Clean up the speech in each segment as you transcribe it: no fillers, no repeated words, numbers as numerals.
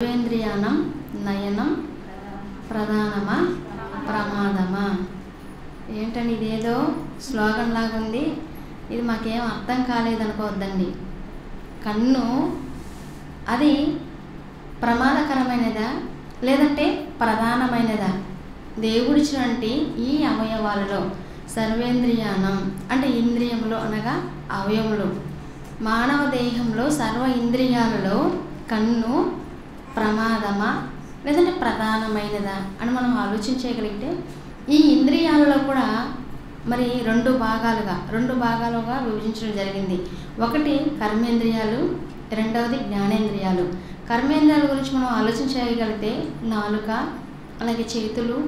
సర్వేంద్రియాణం నయనం ప్రధానమా ప్రమాదమా. ఏంటండి ఇదేదో స్లోగన్ లాగా ఉంది, ఇది మాకేం అర్థం కాలేదనుకోవద్దండి. కన్ను అది ప్రమాదకరమైనదా లేదంటే ప్రధానమైనదా? దేవుడిచ్చినటువంటి ఈ అవయవాలలో సర్వేంద్రియాణం అంటే ఇంద్రియములు అనగా అవయములు. మానవ దేహంలో సర్వ ఇంద్రియాలలో కన్ను ప్రమాదమా లేదంటే ప్రధానమైనదా అని మనం ఆలోచించగలిగితే, ఈ ఇంద్రియాలలో కూడా మరి రెండు భాగాలుగా విభజించడం జరిగింది. ఒకటి కర్మేంద్రియాలు, రెండవది జ్ఞానేంద్రియాలు. కర్మేంద్రియాల గురించి మనం ఆలోచించగలిగితే నాలుక, అలాగే చేతులు,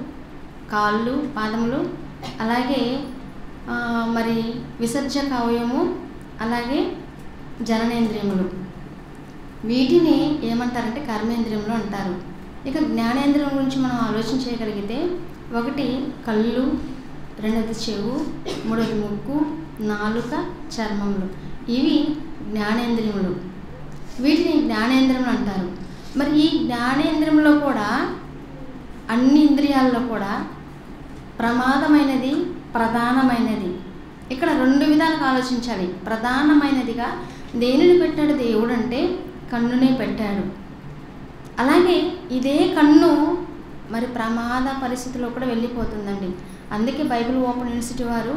కాళ్ళు, పాదములు, అలాగే మరి విసర్జక అవయవము, అలాగే జననేంద్రియములు. వీటిని ఏమంటారంటే కర్మేంద్రియములు అంటారు. ఇక జ్ఞానేంద్రియం గురించి మనం ఆలోచించగలిగితే ఒకటి కళ్ళు, రెండవది చెవు, మూడవది ముక్కు, నాలుక, చర్మములు. ఇవి జ్ఞానేంద్రియములు. వీటిని జ్ఞానేంద్రియములు అంటారు. మరి ఈ జ్ఞానేంద్రియంలో కూడా అన్ని ఇంద్రియాల్లో కూడా ప్రమాదమైనది, ప్రధానమైనది. ఇక్కడ రెండు విధాలుగా ఆలోచించాలి. ప్రధానమైనదిగా దేనిని పెట్టాడు దేవుడు అంటే కన్నునే పెట్టాడు. అలాగే ఇదే కన్ను మరి ప్రమాద పరిస్థితిలో కూడా వెళ్ళిపోతుందండి. అందుకే బైబిల్ ఓపెన్ యూనివర్సిటీ వారు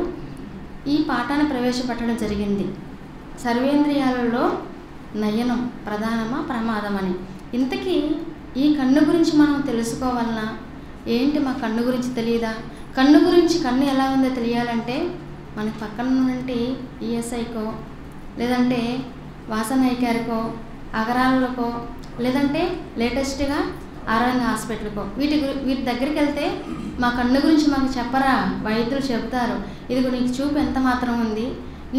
ఈ పాఠాన్ని ప్రవేశపెట్టడం జరిగింది. సర్వేంద్రియాలలో నయనం ప్రధానమా ప్రమాదమని. ఇంతకీ ఈ కన్ను గురించి మనం తెలుసుకోవాలన్నా ఏంటి, మా కన్ను గురించి తెలియదా? కన్ను ఎలా ఉందో తెలియాలంటే మనకి పక్కన నుండి ఈఎస్ఐకో లేదంటే వాసనైకారికో, అగరాలకో, లేదంటే లేటెస్ట్గా ఆరోగ్య హాస్పిటల్కో వీటి దగ్గరికి వెళ్తే మా కన్ను గురించి మాకు చెప్పరా, వైద్యులు చెప్తారు. ఇదిగో నీకు చూపు ఎంత మాత్రం ఉంది,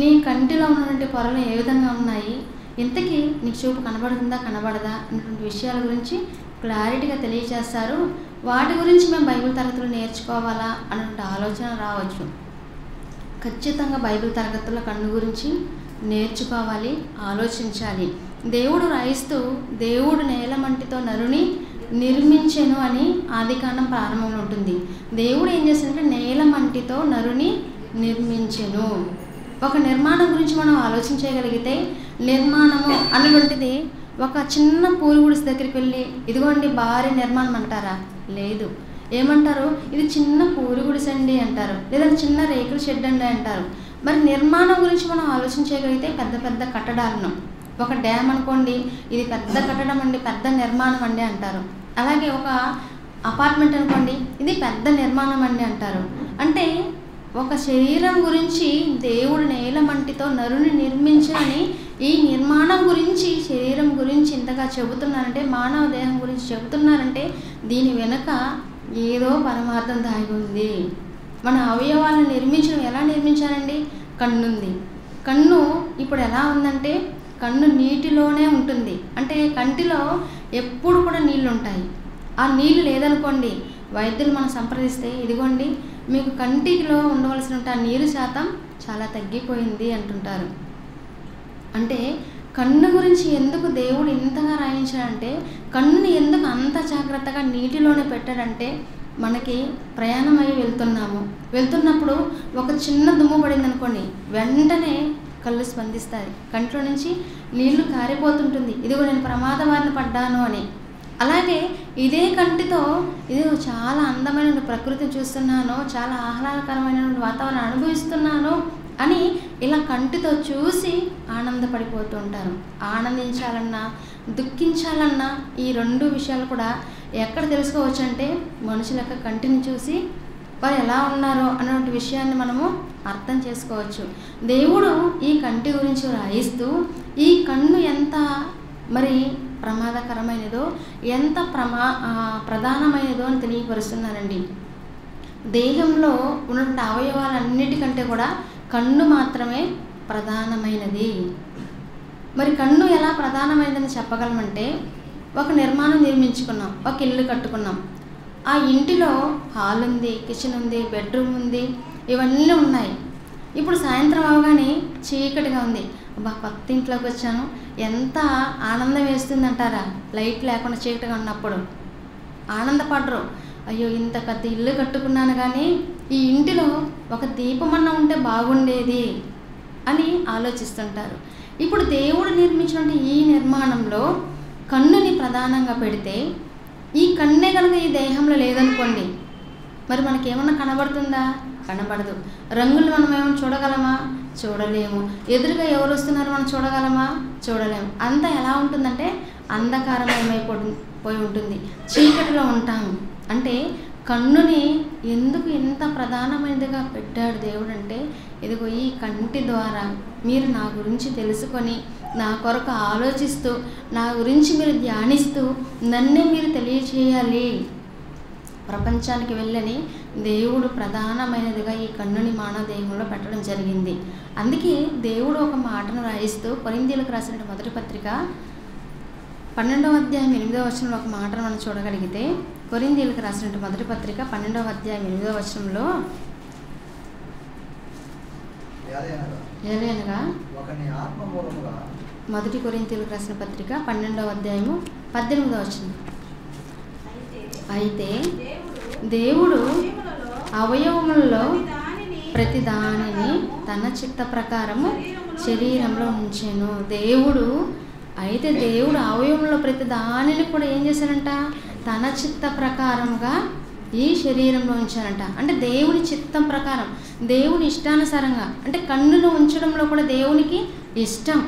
నీ కంటిలో ఉన్నటువంటి పొరలు ఏ విధంగా ఉన్నాయి, ఇంతకీ నీకు చూపు కనబడుతుందా కనబడదా అన్నటువంటి విషయాల గురించి క్లారిటీగా తెలియజేస్తారు. వాటి గురించి మేము బైబిల్ తరగతులు నేర్చుకోవాలా అన్నటువంటి ఆలోచన రావచ్చు. ఖచ్చితంగా బైబిల్ తరగతుల్లో కన్ను గురించి నేర్చుకోవాలి, ఆలోచించాలి. దేవుడు రాయిస్తూ దేవుడు నేలమంటితో నరుని నిర్మించెను అని ఆదికాండం ప్రారంభంలో ఉంటుంది. దేవుడు ఏం చేశాడంటే నేలమంటితో నరుని నిర్మించెను. ఒక నిర్మాణం గురించి మనం ఆలోచించగలిగితే, నిర్మాణము అన్నటువంటిది ఒక చిన్న పూరి గుడిసె దగ్గరికి వెళ్ళి ఇదిగోండి భారీ నిర్మాణం అంటారా? లేదు. ఏమంటారు? ఇది చిన్న పూరి గుడిసెండి అంటారు, లేదంటే చిన్న రేకుల షెడ్ అండి అంటారు. మరి నిర్మాణం గురించి మనం ఆలోచించగలిగితే పెద్ద పెద్ద కట్టడాలను, ఒక డ్యామ్ అనుకోండి, ఇది పెద్ద కట్టడం అండి, పెద్ద నిర్మాణం అండి అంటారు. అలాగే ఒక అపార్ట్మెంట్ అనుకోండి, ఇది పెద్ద నిర్మాణం అండి అంటారు. అంటే ఒక శరీరం గురించి దేవుడు నేలమంటితో నరుని నిర్మించని ఈ నిర్మాణం గురించి, శరీరం గురించి ఇంతగా చెబుతున్నారంటే, మానవ దేహం గురించి చెబుతున్నారంటే దీని వెనుక ఏదో పరమార్థం దాగి ఉంది. మన అవయవాలను నిర్మించడం ఎలా నిర్మించారండి? కన్నుంది. కన్ను ఇప్పుడు ఎలా ఉందంటే కన్ను నీటిలోనే ఉంటుంది. అంటే కంటిలో ఎప్పుడు కూడా నీళ్ళు ఉంటాయి. ఆ నీళ్ళు లేదనుకోండి, వైద్యులు మనం సంప్రదిస్తే ఇదిగోండి మీకు కంటిలో ఉండవలసిన ఆ నీరు శాతం చాలా తగ్గిపోయింది అంటుంటారు. అంటే కన్ను గురించి ఎందుకు దేవుడు ఇంతగా రాయించాడంటే, కన్నుని ఎందుకు అంత జాగ్రత్తగా నీటిలోనే పెట్టాడంటే, మనకి ప్రయాణం అయ్యి వెళ్తున్నప్పుడు ఒక చిన్న దుమ్ము పడింది అనుకోండి, వెంటనే కళ్ళు స్పందిస్తాయి, కంట్లో నుంచి నీళ్లు కారిపోతుంటుంది, ఇదిగో నేను ప్రమాద బారిన పడ్డాను అని. అలాగే ఇదే కంటితో ఇది చాలా అందమైన ప్రకృతిని చూస్తున్నాను, చాలా ఆహ్లాదకరమైన వాతావరణం అనుభవిస్తున్నాను అని ఇలా కంటితో చూసి ఆనందపడిపోతూ ఉంటారు. ఆనందించాలన్నా దుఃఖించాలన్నా ఈ రెండు విషయాలు కూడా ఎక్కడ తెలుసుకోవచ్చు అంటే మనుషుల యొక్క కంటిని చూసి వారు ఎలా ఉన్నారో అన్నటువంటి విషయాన్ని మనము అర్థం చేసుకోవచ్చు. దేవుడు ఈ కంటి గురించి రాయిస్తూ ఈ కన్ను ఎంత మరి ప్రమాదకరమైనదో, ఎంత ప్రధానమైనదో అని తెలియపరుస్తున్నారండి. దేహంలో ఉన్నటువంటి అవయవాలన్నిటికంటే కూడా కన్ను మాత్రమే ప్రధానమైనది. మరి కన్ను ఎలా ప్రధానమైనదని చెప్పగలమంటే, ఒక నిర్మాణం నిర్మించుకున్నాం, ఒక ఇల్లు కట్టుకున్నాం. ఆ ఇంటిలో హాల్ ఉంది, కిచెన్ ఉంది, బెడ్రూమ్ ఉంది, ఇవన్నీ ఉన్నాయి. ఇప్పుడు సాయంత్రం అవగానే చీకటిగా ఉంది. కొత్త ఇంట్లోకి వచ్చాను, ఎంత ఆనందం వేస్తుందంటారా లైట్ లేకుండా చీకటిగా ఉన్నప్పుడు. ఆనందపడరు. అయ్యో ఇంత పెద్ద ఇల్లు కట్టుకున్నాను కానీ ఈ ఇంటిలో ఒక దీపమన్నా ఉంటే బాగుండేది అని ఆలోచిస్తుంటారు. ఇప్పుడు దేవుడు నిర్మించిన ఈ నిర్మాణంలో కన్నుని ప్రధానంగా పెడితే, ఈ కన్నే కనుక ఈ దేహంలో లేదనుకోండి, మరి మనకేమన్నా కనబడుతుందా? కనబడదు. రంగులు మనం ఏమైనా చూడగలమా? చూడలేము. ఎదురుగా ఎవరు వస్తున్నారో మనం చూడగలమా? చూడలేము. అంతా ఎలా ఉంటుందంటే అంధకారమయమైపోయి ఉంటుంది, చీకటిలో ఉంటాము. అంటే కన్నుని ఎందుకు ఇంత ప్రధానమైనదిగా పెట్టాడు దేవుడు అంటే, ఇదిగో ఈ కంటి ద్వారా మీరు నా గురించి తెలుసుకొని, నా కొరకు ఆలోచిస్తూ, నా గురించి మీరు ధ్యానిస్తూ, నన్నే మీరు తెలియచేయాలి, ప్రపంచానికి వెళ్ళని దేవుడు ప్రధానమైనదిగా ఈ కన్నుని మానవ దేహంలో పెట్టడం జరిగింది. అందుకే దేవుడు ఒక మాటను రాయిస్తూ కొరింథీయులకు రాసిన మొదటి పత్రిక 12వ అధ్యాయం 8వ వచనంలో ఒక మాటను మనం చూడగలిగితే, కొరింథీయులకు రాసిన మొదటి పత్రిక 12వ అధ్యాయం 8వ వచనంలో, ఏలయనగా మొదటి కొరింథీయులకు రాసిన పత్రిక 12వ అధ్యాయము 18వ వచనం, అయితే దేవుడు అవయవములలో ప్రతి దానిని తన చిత్త ప్రకారము శరీరంలో ఉంచెను. దేవుడు అవయవంలో ప్రతి దానిని కూడా ఏం చేశారంట? తన చిత్త ప్రకారంగా ఈ శరీరంలో ఉంచారంట. అంటే దేవుని చిత్తం ప్రకారం, దేవుని ఇష్టానుసారంగా. అంటే కన్నును ఉంచడంలో కూడా దేవునికి ఇష్టం.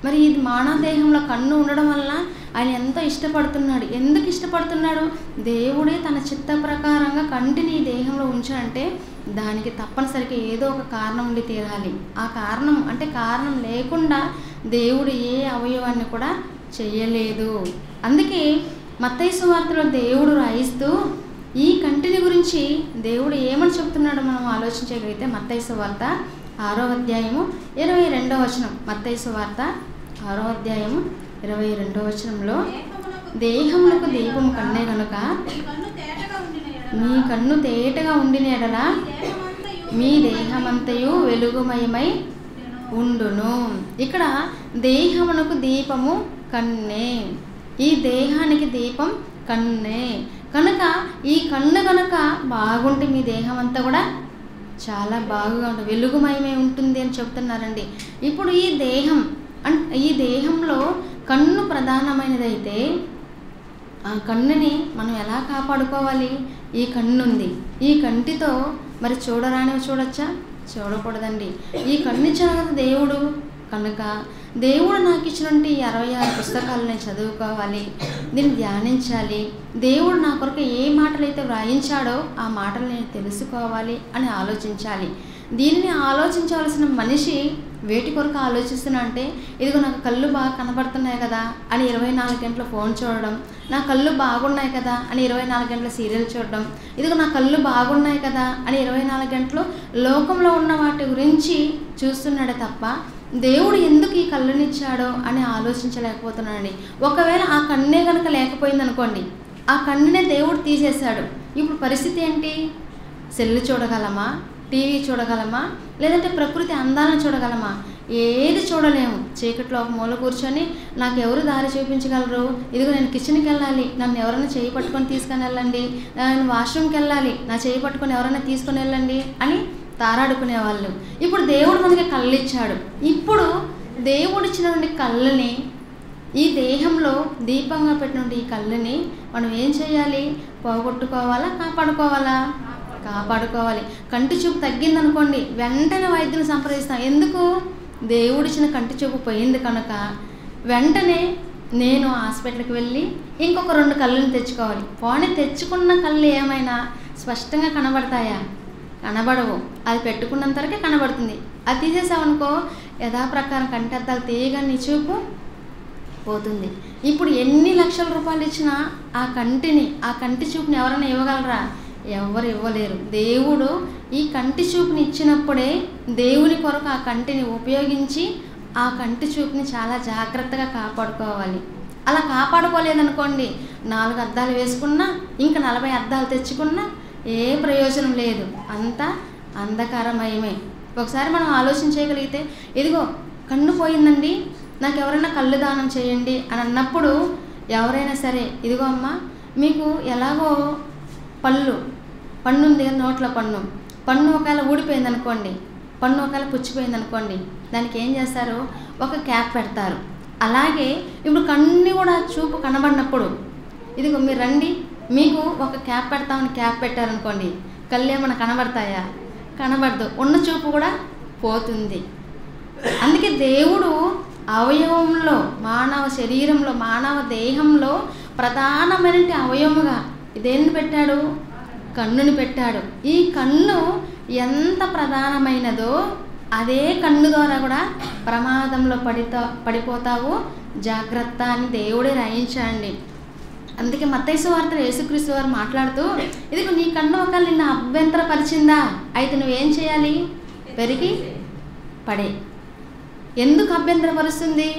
మరి ఇది మానవ దేహంలో కన్ను ఉండడం వల్ల ఆయన ఎంతో ఇష్టపడుతున్నాడు. ఎందుకు ఇష్టపడుతున్నాడు? దేవుడే తన చిత్త ప్రకారంగా కంటిని ఈ దేహంలో ఉంచాడంటే దానికి తప్పనిసరిగా ఏదో ఒక కారణం ఉండి తీరాలి. ఆ కారణం అంటే కారణం లేకుండా దేవుడు ఏ అవయవాన్ని కూడా చేయలేదు. అందుకే మత్తయి సువార్తలో దేవుడు రాయిస్తూ ఈ కంటిని గురించి దేవుడు ఏమని చెప్తున్నాడో మనం ఆలోచించగలిగితే, మత్తయి సువార్త 6వ అధ్యాయము 22వ వచనం. మత్తయి సువార్త 6వ అధ్యాయము 22వ వచనంలో, దేహమునకు దీపం కన్నే కనుక మీ కన్ను తేటగా ఉండిన ఎడల మీ దేహమంతయు వెలుగుమయమై ఉండును. ఇక్కడ దేహమునకు దీపము కన్నే, ఈ దేహానికి దీపం కన్నే కనుక ఈ కన్ను కనుక బాగుంటే మీ దేహం అంతా కూడా చాలా బాగుగా ఉంటుంది, వెలుగుమయమై ఉంటుంది అని చెప్తున్నారండి. ఇప్పుడు ఈ దేహంలో కన్ను ప్రధానమైనదైతే ఆ కన్నుని మనం ఎలా కాపాడుకోవాలి? ఈ కన్ను ఉంది, ఈ కంటితో మరి చూడరానివి చూడొచ్చా? చూడకూడదండి. ఈ కన్ను ఇచ్చిన దేవుడు కనుక దేవుడు నాకు ఇచ్చినటువంటి 66 పుస్తకాలు నేను చదువుకోవాలి, దీన్ని ధ్యానించాలి, దేవుడు నా కొరకు ఏ మాటలు అయితే వ్రాయించాడో ఆ మాటలు నేను తెలుసుకోవాలి అని ఆలోచించాలి. దీనిని ఆలోచించవలసిన మనిషి వేటి కొరకు ఆలోచిస్తున్నా అంటే, ఇదిగో నాకు కళ్ళు బాగా కనబడుతున్నాయి కదా అని 24 గంటలు ఫోన్ చూడడం, నా కళ్ళు బాగున్నాయి కదా అని 24 గంటల సీరియల్ చూడడం, ఇదిగో నా కళ్ళు బాగున్నాయి కదా అని 24 గంటలు లోకంలో ఉన్న వాటి గురించి చూస్తున్నాడే తప్ప దేవుడు ఎందుకు ఈ కళ్ళునిచ్చాడో అని ఆలోచించలేకపోతున్నాడండి. ఒకవేళ ఆ కన్నే కనుక లేకపోయిందనుకోండి, ఆ కన్నునే దేవుడు తీసేశాడు. ఇప్పుడు పరిస్థితి ఏంటి? సెల్లు చూడగలమా? టీవీ చూడగలమా? లేదంటే ప్రకృతి అందాలను చూడగలమా? ఏది చూడలేము. చీకట్లో ఒక మూల కూర్చొని నాకు ఎవరు దారి చూపించగలరు? ఇదిగో నేను కిచెన్కి వెళ్ళాలి, నన్ను ఎవరైనా చేయి పట్టుకొని తీసుకొని వెళ్ళండి, నేను వాష్రూమ్కి వెళ్ళాలి, నా చేయి పట్టుకొని ఎవరైనా తీసుకొని వెళ్ళండి అని తారాడుకునేవాళ్ళు. ఇప్పుడు దేవుడు మనకి కళ్ళు ఇచ్చాడు. ఇప్పుడు దేవుడు ఇచ్చినటువంటి కళ్ళని, ఈ దేహంలో దీపంగా పెట్టినటువంటి ఈ కళ్ళని మనం ఏం చేయాలి? పోగొట్టుకోవాలా? కాపాడుకోవాలా? కాపాడుకోవాలి. కంటి చూపు తగ్గిందనుకోండి, వెంటనే వైద్యుని సంప్రదిస్తాం. ఎందుకు? దేవుడిచ్చిన కంటి చూపు పోయింది కనుక వెంటనే నేను హాస్పిటల్కి వెళ్ళి ఇంకొక 2 కళ్ళని తెచ్చుకోవాలి. పోనీ తెచ్చుకున్న కళ్ళు ఏమైనా స్పష్టంగా కనబడతాయా? కనబడవు. అది పెట్టుకున్నంత వరకే కనబడుతుంది. అది తీసేసామనుకో యథాప్రకారం కంటి అద్దాలు తీయగా నీ చూపు పోతుంది. ఇప్పుడు ఎన్ని లక్షల రూపాయలు ఇచ్చినా ఆ కంటి చూపుని ఎవరైనా ఇవ్వగలరా? ఎవరు ఇవ్వలేరు. దేవుడు ఈ కంటి చూపుని ఇచ్చినప్పుడే దేవుని కొరకు ఆ కంటిని ఉపయోగించి ఆ కంటి చూపుని చాలా జాగ్రత్తగా కాపాడుకోవాలి. అలా కాపాడుకోలేదనుకోండి, 4 అద్దాలు వేసుకున్నా ఇంకా 40 అద్దాలు తెచ్చుకున్నా ఏ ప్రయోజనం లేదు. అంతా అంధకారమయమే. ఒకసారి మనం ఆలోచించగలిగితే, ఇదిగో కన్ను పోయిందండి, నాకు ఎవరైనా కళ్ళు దానం చేయండి అని అన్నప్పుడు ఎవరైనా సరే, ఇదిగో అమ్మ మీకు ఎలాగో పన్ను ఉంది కదా, నోట్లో పన్ను ఒకవేళ ఊడిపోయింది అనుకోండి, పన్ను ఒకవేళ పుచ్చిపోయింది అనుకోండి, దానికి ఏం చేస్తారు, ఒక క్యాప్ పెడతారు. అలాగే ఇప్పుడు కన్ను కూడా చూపు కనబడినప్పుడు, ఇదిగో మీరు రండి మీకు ఒక క్యాప్ పెడతామని క్యాప్ పెట్టారనుకోండి, కళ్ళు ఏమైనా కనబడతాయా? కనబడదు, ఉన్న చూపు కూడా పోతుంది. అందుకే దేవుడు అవయవంలో, మానవ శరీరంలో, మానవ దేహంలో ప్రధానమైన అవయవముగా దేన్ని పెట్టాడు? కన్నుని పెట్టాడు. ఈ కన్ను ఎంత ప్రధానమైనదో అదే కన్ను ద్వారా కూడా ప్రమాదంలో పడిపోతావు, జాగ్రత్త అని దేవుడే రాయించాడండి. అందుకే మత్తయి సువార్తలో యేసుక్రీస్తు వారు మాట్లాడుతూ, ఇదిగో నీ కన్ను ఒకవేళ నిన్ను అభ్యంతరపరిచిందా, అయితే నువ్వేం చేయాలి? పెరిగి పడే. ఎందుకు అభ్యంతరపరుస్తుంది?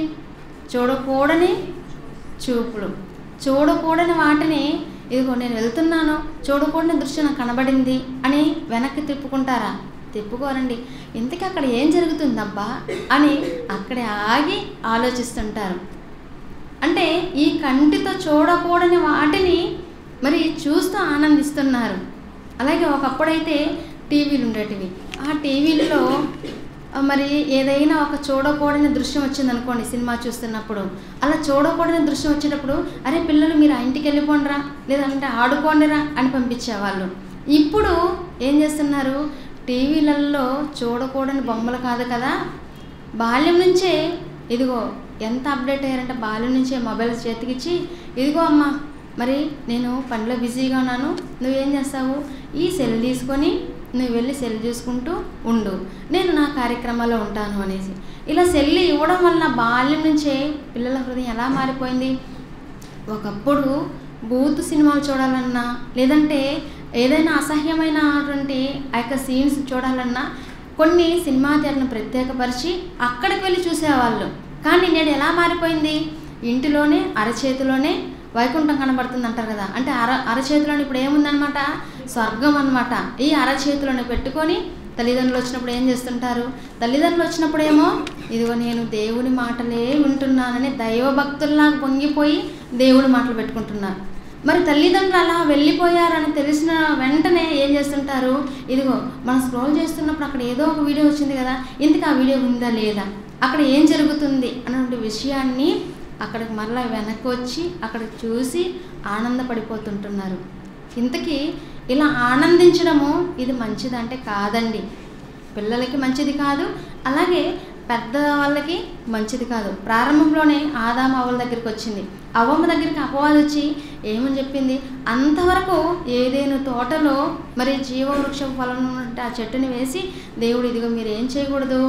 చూడకూడని చూపులు, చూడకూడని వాటిని, ఇదిగో నేను వెళ్తున్నాను, చూడకూడని దృశ్యం నాకు కనబడింది అని వెనక్కి తిప్పుకుంటారా? తిప్పుకోరండి. ఇంతకీ అక్కడ ఏం జరుగుతుందబ్బా అని అక్కడే ఆగి ఆలోచిస్తుంటారు. అంటే ఈ కంటితో చూడకూడని వాటిని మరి చూస్తూ ఆనందిస్తున్నారు. అలాగే ఒకప్పుడైతే టీవీలు ఉండేటివి. ఆ టీవీల్లో మరి ఏదైనా ఒక చూడకూడని దృశ్యం వచ్చిందనుకోండి, సినిమా చూస్తున్నప్పుడు అలా చూడకూడని దృశ్యం వచ్చేటప్పుడు, అరే పిల్లలు మీరు ఆ ఇంటికి వెళ్ళిపోండిరా, లేదంటే ఆడుకోండిరా అని పంపించేవాళ్ళు. ఇప్పుడు ఏం చేస్తున్నారు? టీవీలలో చూడకూడని బొమ్మలు కాదు కదా, బాల్యం నుంచే ఇదిగో ఎంత అప్డేట్ అయ్యారంటే, బాల్యం నుంచే మొబైల్ చేతికిచ్చి, ఇదిగో అమ్మ మరి నేను పనిలో బిజీగా ఉన్నాను, నువ్వేం చేస్తావు, ఈ సెల్ తీసుకొని నువ్వు వెళ్ళి సెల్ చూసుకుంటూ ఉండు, నేను నా కార్యక్రమాల్లో ఉంటాను అనేసి. ఇలా సెల్ ఇవ్వడం వల్ల బాల్యం నుంచే పిల్లల హృదయం ఎలా మారిపోయింది. ఒకప్పుడు బూత్ సినిమాలు చూడాలన్నా, లేదంటే ఏదైనా అసహ్యమైనటువంటి ఆ యొక్క సీన్స్ చూడాలన్నా కొన్ని సినిమా థియేటర్ను ప్రత్యేకపరిచి అక్కడికి వెళ్ళి చూసేవాళ్ళు. కానీ నేడు ఎలా మారిపోయింది, ఇంటిలోనే అరచేతిలోనే వైకుంఠం కనబడుతుంది అంటారు కదా, అంటే అరచేతిలోనే ఇప్పుడు ఏముందనమాట, స్వర్గం అనమాట. ఈ అరచేతిలోనే పెట్టుకొని తల్లిదండ్రులు వచ్చినప్పుడు ఏం చేస్తుంటారు, తల్లిదండ్రులు వచ్చినప్పుడేమో ఇదిగో నేను దేవుడి మాటలే వింటున్నానని దైవభక్తుల్లాగా పొంగిపోయి దేవుడి మాటలు పెట్టుకుంటున్నారు. మరి తల్లిదండ్రులు అలా వెళ్ళిపోయారని తెలిసిన వెంటనే ఏం చేస్తుంటారు, ఇదిగో మనం స్క్రోల్ చేస్తున్నప్పుడు అక్కడ ఏదో ఒక వీడియో వచ్చింది కదా, ఇంతకు ఆ వీడియో ఉందా లేదా, అక్కడ ఏం జరుగుతుంది అన్నటువంటి విషయాన్ని అక్కడికి మరలా వెనక్కి వచ్చి అక్కడ చూసి ఆనందపడిపోతుంటున్నారు. ఇంతకీ ఇలా ఆనందించడము ఇది మంచిదంటే కాదండి, పిల్లలకి మంచిది కాదు, అలాగే పెద్ద వాళ్ళకి మంచిది కాదు. ప్రారంభంలోనే ఆదాము అవ్వల దగ్గరికి వచ్చింది, అవ్వమ్మ దగ్గరికి అపవాది వచ్చి ఏమని చెప్పింది, అంతవరకు ఏదేను తోటలో మరి జీవవృక్ష ఫలం ఆ చెట్టుని వేసి దేవుడు ఇదిగో మీరు ఏం చేయకూడదు,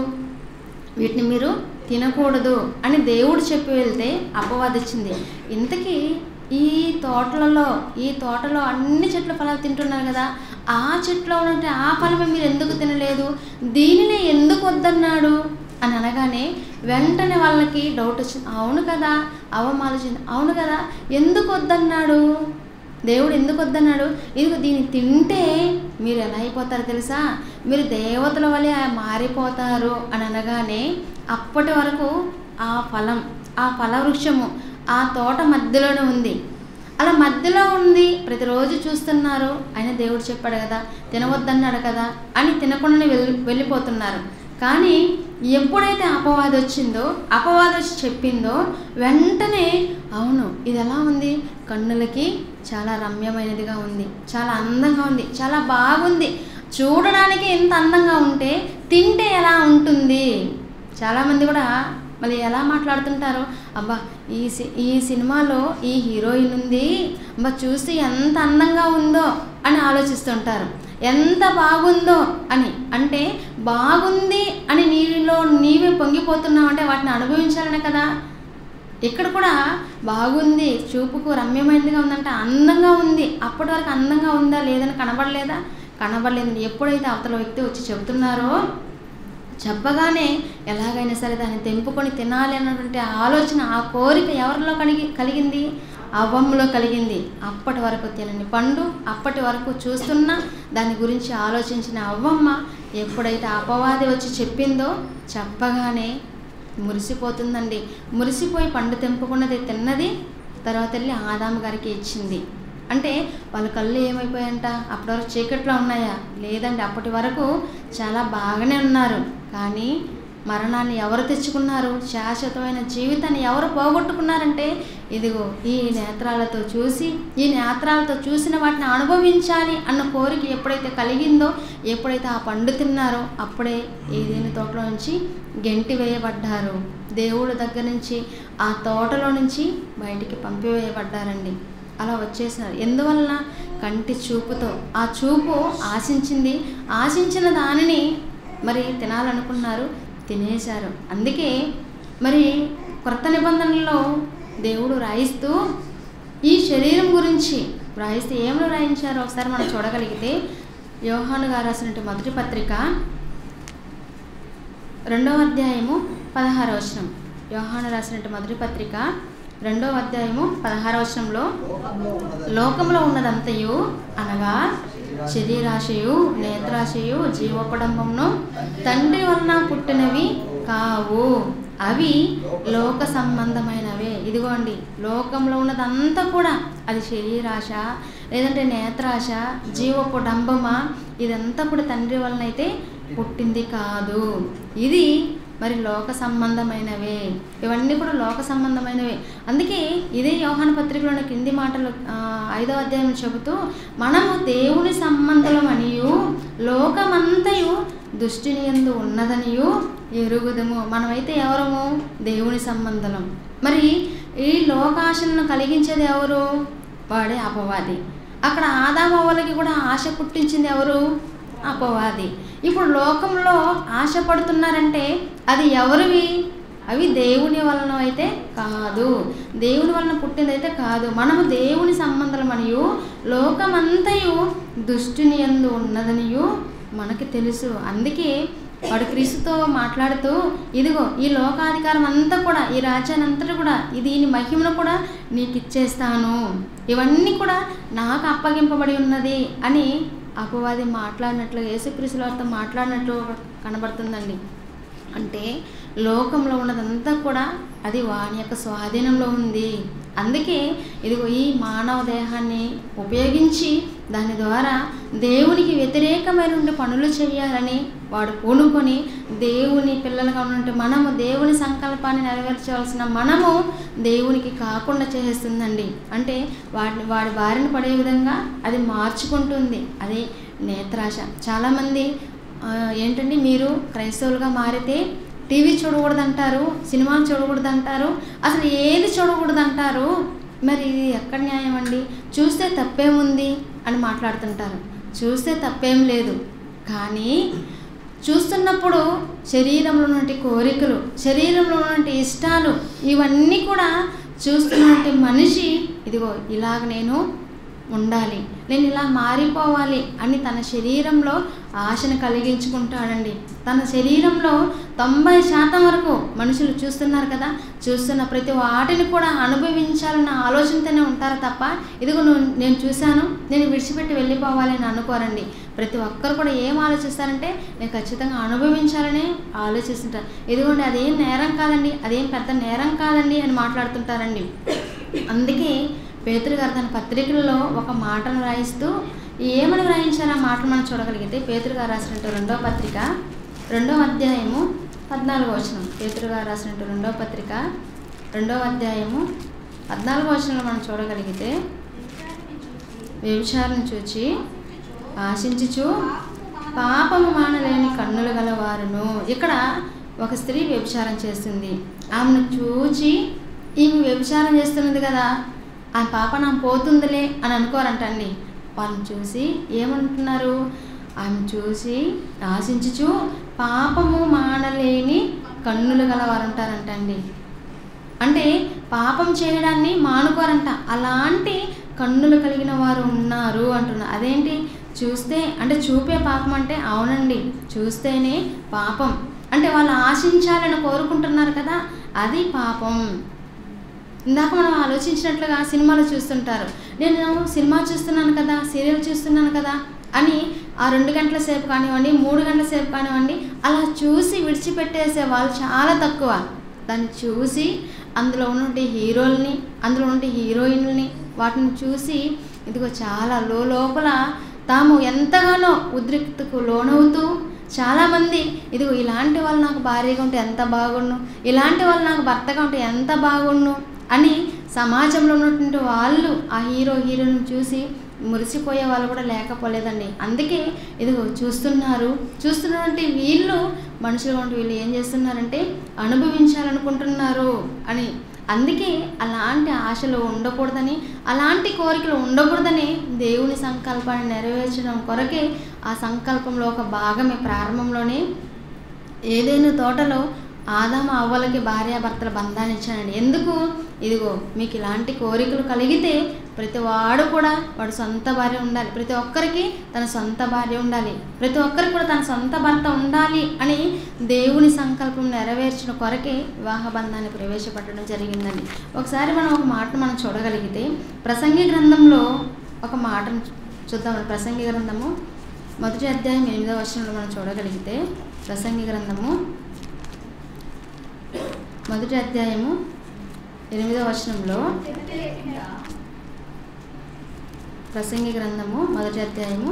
వీటిని మీరు తినకూడదు అని దేవుడు చెప్పి వెళ్తే అపవాది వచ్చింది. ఇంతకీ ఈ తోటలో అన్ని చెట్ల ఫలాలు తింటున్నారు కదా, ఆ చెట్లో ఉన్నట్టు ఆ ఫలమే మీరు ఎందుకు తినలేదు, దీనినే ఎందుకు వద్దన్నాడు అని అనగానే వెంటనే వాళ్ళకి డౌట్ వచ్చింది. అవును కదా, అవ్వమ్మ ఆలోచించింది, అవును కదా, ఎందుకు వద్దన్నాడు, దేవుడు ఎందుకు వద్దన్నాడు, ఇదిగో దీన్ని తింటే మీరు ఎలా అయిపోతారు తెలుసా, మీరు దేవతల వలె మారిపోతారు అని అనగానే అప్పటి వరకు ఆ ఫలవృక్షము ఆ తోట మధ్యలోనే ఉంది. అలా మధ్యలో ఉంది, ప్రతిరోజు చూస్తున్నారు, అయినా దేవుడు చెప్పాడు కదా, తినవద్దన్నాడు కదా అని తినకుండానే వెళ్ళిపోతున్నారు. కానీ ఎప్పుడైతే అపవాది వచ్చిందో, అపవాది వచ్చి చెప్పిందో వెంటనే అవును ఇది ఎలా ఉంది, కన్నులకి చాలా రమ్యమైనదిగా ఉంది, చాలా అందంగా ఉంది, చాలా బాగుంది, చూడడానికి ఎంత అందంగా ఉంటే తింటే ఎలా ఉంటుంది. చాలామంది కూడా మళ్ళీ ఎలా మాట్లాడుతుంటారు, అబ్బా ఈ సినిమాలో ఈ హీరోయిన్ ఉంది, అబ్బా చూసి ఎంత అందంగా ఉందో అని ఆలోచిస్తుంటారు, ఎంత బాగుందో అని. అంటే బాగుంది అని నీవే పొంగిపోతున్నావు అంటే వాటిని అనుభవించాలనే కదా. ఇక్కడ కూడా బాగుంది, చూపుకు రమ్యమైనదిగా ఉందంటే అందంగా ఉంది, అప్పటి వరకు అందంగా ఉందా లేదని కనబడలేదు. ఎప్పుడైతే అవతల వ్యక్తి వచ్చి చెబుతున్నారో, చెప్పగానే ఎలాగైనా సరే దాన్ని తెంపుకొని తినాలి అన్నటువంటి ఆలోచన, ఆ కోరిక ఎవరిలో కలిగింది, అవ్వమ్మలో కలిగింది. అప్పటి వరకు తినని పండు, అప్పటి వరకు చూస్తున్నా దాని గురించి ఆలోచించిన అవ్వమ్మ ఎప్పుడైతే అపవాది వచ్చి చెప్పిందో, చెప్పగానే మురిసిపోతుందండి. మురిసిపోయి పండు తెంపుకున్నది తిన్నది తర్వాత వెళ్ళి ఆదాము గారికి ఇచ్చింది. అంటే వాళ్ళ కళ్ళు ఏమైపోయాయంట? అప్పటి వరకు చీకట్లో ఉన్నాయా? లేదండి, అప్పటి వరకు చాలా బాగానే ఉన్నారు. కానీ మరణాన్ని ఎవరు తెచ్చుకున్నారు? శాశ్వతమైన జీవితాన్ని ఎవరు పోగొట్టుకున్నారంటే ఇదిగో ఈ నేత్రాలతో చూసి, ఈ నేత్రాలతో చూసిన వాటిని అనుభవించాలి అన్న కోరిక ఎప్పుడైతే కలిగిందో, ఎప్పుడైతే ఆ పండు తిన్నారో అప్పుడే ఏదైనా తోటలో నుంచి గెంటి వేయబడ్డారు. దేవుడి దగ్గర నుంచి ఆ తోటలో నుంచి బయటికి పంపివేయబడ్డారండి. అలా వచ్చేసినారు. ఎందువలన? కంటి చూపుతో. ఆ చూపు ఆశించింది, ఆశించిన దానిని మరి తినాలనుకున్నారు, తినేశారు. అందుకే మరి క్రొత్త నిబంధనలో దేవుడు రాయిస్తూ ఈ శరీరం గురించి రాయిస్తే ఏమని రాయించారో ఒకసారి మనం చూడగలిగితే, యోహాను గారు రాసినటువంటి మొదటి పత్రిక 2వ అధ్యాయము 16వ వచనం. యోహాను రాసినటువంటి మొదటి పత్రిక 2వ అధ్యాయము 16వ వచనంలో, లోకంలో ఉన్నదంతయు అనగా శరీరాశయు, నేత్రాశయు, జీవోపడంబమును తండ్రి వలన పుట్టినవి కావు, అవి లోక సంబంధమైనవే. ఇదిగోండి, లోకంలో ఉన్నదంతా కూడా అది శరీరాశ, లేదంటే నేత్రాశ, జీవోపడంబమ, ఇదంతా కూడా తండ్రి వలన అయితే పుట్టింది కాదు. ఇది మరి లోక సంబంధమైనవే. ఇవన్నీ కూడా లోక సంబంధమైనవే. అందుకే ఇదే యోహాను పత్రికలోని కింది మాటలు 5వ అధ్యాయం చెబుతూ, మనము దేవుని సంబంధమనియు లోకమంతయు దుష్టుని యందు ఉన్నదనియు ఎరుగుదము. మనమైతే ఎవరము? దేవుని సంబంధం. మరి ఈ లోకాశలను కలిగించేది ఎవరు? వాడే అపవాది. అక్కడ ఆదాము అవ్వలకి కూడా ఆశ పుట్టించింది ఎవరు? అపవాది. ఇప్పుడు లోకంలో ఆశపడుతున్నారంటే అది ఎవరివి? అవి దేవుని వలన అయితే కాదు, దేవుని వలన పుట్టిందైతే కాదు. మనము దేవుని సంబంధం అనియు లోకమంతయు దుష్టుని యందు ఉన్నదనియు మనకి తెలుసు. అందుకే వాడు క్రీస్తుతో మాట్లాడుతూ, ఇదిగో ఈ లోకాధికారం అంతా కూడా, ఈ రాజ్యాన్ని అంతటా కూడా, దీని మహిమను కూడా నీకు ఇచ్చేస్తాను, ఇవన్నీ కూడా నాకు అప్పగింపబడి ఉన్నది అని అపవాది మాట్లాడినట్లు, యేసుక్రీస్తు వారితో మాట్లాడినట్లు కనబడుతుందండి. అంటే లోకంలో ఉన్నదంతా కూడా అది వాని యొక్క స్వాధీనంలో ఉంది. అందుకే ఇదిగో ఈ మానవ దేహాన్ని ఉపయోగించి దాని ద్వారా దేవునికి వ్యతిరేకమైన పనులు చేయాలని వాడు పూనుకొని, దేవుని పిల్లలుగా ఉన్నట్టు మనము దేవుని సంకల్పాన్ని నెరవేర్చవలసిన మనము దేవునికి కాకుండా చేసేస్తుందండి. అంటే వాడి బారిన పడే విధంగా అది మార్చుకుంటుంది. అదే నేత్రాశ. చాలామంది ఏంటండి, మీరు క్రైస్తవులుగా మారితే టీవీ చూడకూడదంటారు, సినిమాలు చూడకూడదంటారు, అసలు ఏది చూడకూడదంటారు. మరి ఇది ఎక్కడ న్యాయం అండి? చూస్తే తప్పేముంది అని మాట్లాడుతుంటారు. చూస్తే తప్పేం లేదు, కానీ చూస్తున్నప్పుడు శరీరంలో ఉన్నటువంటి కోరికలు, శరీరంలో ఉన్నటువంటి ఇష్టాలు, ఇవన్నీ కూడా చూస్తున్నటువంటి మనిషి ఇదిగో ఇలాగ నేను ఉండాలి, నేను ఇలా మారిపోవాలి అని తన శరీరంలో ఆశను కలిగించుకుంటాడండి. తన శరీరంలో 90% వరకు మనుషులు చూస్తున్నారు కదా, చూస్తున్న ప్రతి వాటిని కూడా అనుభవించాలన్న ఆలోచనతోనే ఉంటారు తప్ప, ఇదిగో నేను చూశాను, నేను విడిచిపెట్టి వెళ్ళిపోవాలి అని అనుకోరండి. ప్రతి ఒక్కరు కూడా ఏం ఆలోచిస్తారంటే, నేను ఖచ్చితంగా అనుభవించాలని ఆలోచిస్తుంటారు. ఇదిగోండి, అదేం నేరం కాదండి, అదేం పెద్ద నేరం కాదండి అని మాట్లాడుతుంటారండి. అందుకే పేతురు గారు తన పత్రికల్లో ఒక మాటను రాయిస్తూ ఏమని రాయించారో ఆ మాటలు మనం చూడగలిగితే, పేతురు గారు రాసినట్టు 2వ పత్రిక 2వ అధ్యాయము 14వ వచనం. పేతురు గారు రాసినట్టు 2వ పత్రిక 2వ అధ్యాయము 14వ వచనంలో మనం చూడగలిగితే, వ్యభిచారం చూచి ఆశించుచు పాపము మానలేని కన్నులు గలవారును. ఇక్కడ ఒక స్త్రీ వ్యభిచారం చేస్తుంది. ఆమెను చూచి ఈమె వ్యభిచారం చేస్తున్నది కదా, ఆ పాప నా పోతుందిలే అని అనుకోరంటండి. వాళ్ళని చూసి ఏమంటున్నారు? ఆమె చూసి ఆశించుచు పాపము మానలేని కన్నులు గలవారు ఉంటారంటండి. అంటే పాపం చేయడాన్ని మానుకోరంట, అలాంటి కన్నులు కలిగిన వారు ఉన్నారు అంటున్నారు. అదేంటి? చూస్తే అంటే చూపే పాపం అంటే, అవునండి, చూస్తేనే పాపం. అంటే వాళ్ళు ఆశించాలని కోరుకుంటున్నారు కదా, అది పాపం. ఇందాక మనం ఆలోచించినట్లుగా సినిమాలు చూస్తుంటారు. నేను సినిమా చూస్తున్నాను కదా, సీరియల్ చూస్తున్నాను కదా అని ఆ 2 గంటల సేపు కానివ్వండి, 3 గంటల సేపు కానివ్వండి, అలా చూసి విడిచిపెట్టేసే వాళ్ళు చాలా తక్కువ. దాన్ని చూసి అందులో ఉన్నటువంటి హీరోల్ని, అందులో ఉన్నటువంటి హీరోయిన్లని వాటిని చూసి ఇదిగో చాలా లోపల తాము ఎంతగానో ఉద్రిక్తకు లోనవుతూ చాలామంది ఇదిగో ఇలాంటి వాళ్ళు నాకు భార్యగా ఉంటే ఎంత బాగుండు, ఇలాంటి వాళ్ళు నాకు భర్తగా ఉంటే ఎంత బాగుండు అని సమాజంలో ఉన్నటువంటి వాళ్ళు ఆ హీరోయిన్ చూసి మురిసిపోయే వాళ్ళు కూడా లేకపోలేదండి. అందుకే ఇదిగో చూస్తున్నటువంటి వీళ్ళు మనుషులు వంటి వీళ్ళు ఏం చేస్తున్నారంటే అనుభవించాలనుకుంటున్నారు అని. అందుకే అలాంటి ఆశలు ఉండకూడదని, అలాంటి కోరికలు ఉండకూడదని దేవుని సంకల్పాన్ని నెరవేర్చడం కొరకే ఆ సంకల్పంలో ఒక భాగమే ప్రారంభంలోనే ఏదైనా తోటలో ఆదాము అవ్వలకి భార్యాభర్తల బంధాన్ని ఇచ్చానండి. ఎందుకు? ఇదిగో మీకు ఇలాంటి కోరికలు కలిగితే ప్రతి వాడు కూడా వాడు సొంత భార్య ఉండాలి, ప్రతి ఒక్కరికి తన సొంత భార్య ఉండాలి, ప్రతి ఒక్కరికి కూడా తన సొంత భర్త ఉండాలి అని దేవుని సంకల్పం నెరవేర్చిన కొరకే వివాహ బంధాన్ని ప్రవేశపెట్టడం జరిగిందండి. ఒకసారి మనం ఒక మాటను మనం చూడగలిగితే ప్రసంగి గ్రంథంలో ఒక మాటను చూద్దాం. ప్రసంగి గ్రంథము 1వ అధ్యాయం 8వ వచనంలో మనం చూడగలిగితే ప్రసంగి గ్రంథము 1వ అధ్యాయము 8వ వచనంలో ప్రసంగి గ్రంథము 1వ అధ్యాయము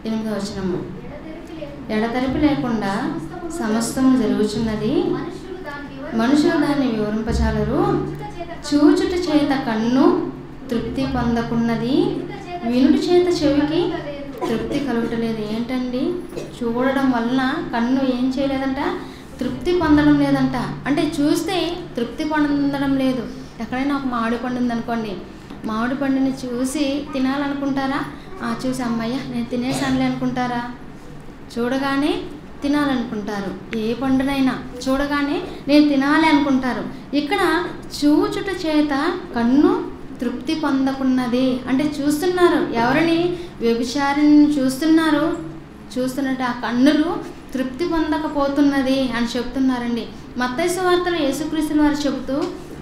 8వ వచనము ఎడతెరిపి లేకుండా సమస్తము జరుగుచున్నది, మనుషులు దాన్ని వివరింపచాలరు, చూచుట చేత కన్ను తృప్తి పొందకున్నది, వినుట చేత చెవికి తృప్తి కలుగుటలేదు. ఏంటండి? చూడడం వలన కన్ను ఏం చేయలేదంట, తృప్తి పొందడం లేదంట. అంటే చూస్తే తృప్తి పొందడం లేదు. ఎక్కడైనా ఒక మామిడి పండు ఉందనుకోండి, మామిడి పండుని చూసి తినాలనుకుంటారా? చూసి అమ్మయ్య నేను తినేసానులే అనుకుంటారా? చూడగానే తినాలనుకుంటారు. ఏ పండునైనా చూడగానే నేను తినాలి అనుకుంటారు. ఇక్కడ చూచుట చేత కన్ను తృప్తి పొందకున్నది అంటే చూస్తున్నారు, ఎవరిని? వ్యభిచారిని చూస్తున్నట్టు ఆ కన్నులు తృప్తి పొందకపోతున్నది అని చెప్తున్నారండి. మత్తయి సువార్తలో యేసుక్రీస్తు వారు చెబుతూ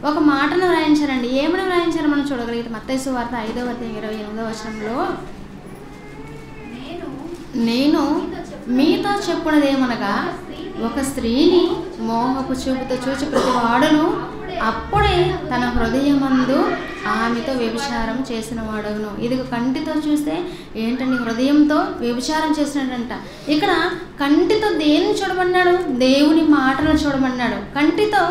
ఒక మాటను వ్రాయించారండి. ఏమని వ్రాయించారో మనం చూడగలిగితే మత్తయి సువార్త 5వ అధ్యాయం 28వ వచనంలో నేను మీతో చెప్పున్నదేమనగా ఒక స్త్రీని మోహపు చూపుతో చూచి ప్రతి వాడును అప్పుడే తన హృదయమందు ఆమెతో వ్యభిచారం చేసిన వాడును. ఇది కంటితో చూస్తే ఏంటండి? హృదయంతో వ్యభిచారం చేసినట్టంట. ఇక్కడ కంటితో దేన్ని చూడమన్నాడు? దేవుని మాటలను చూడమన్నాడు. కంటితో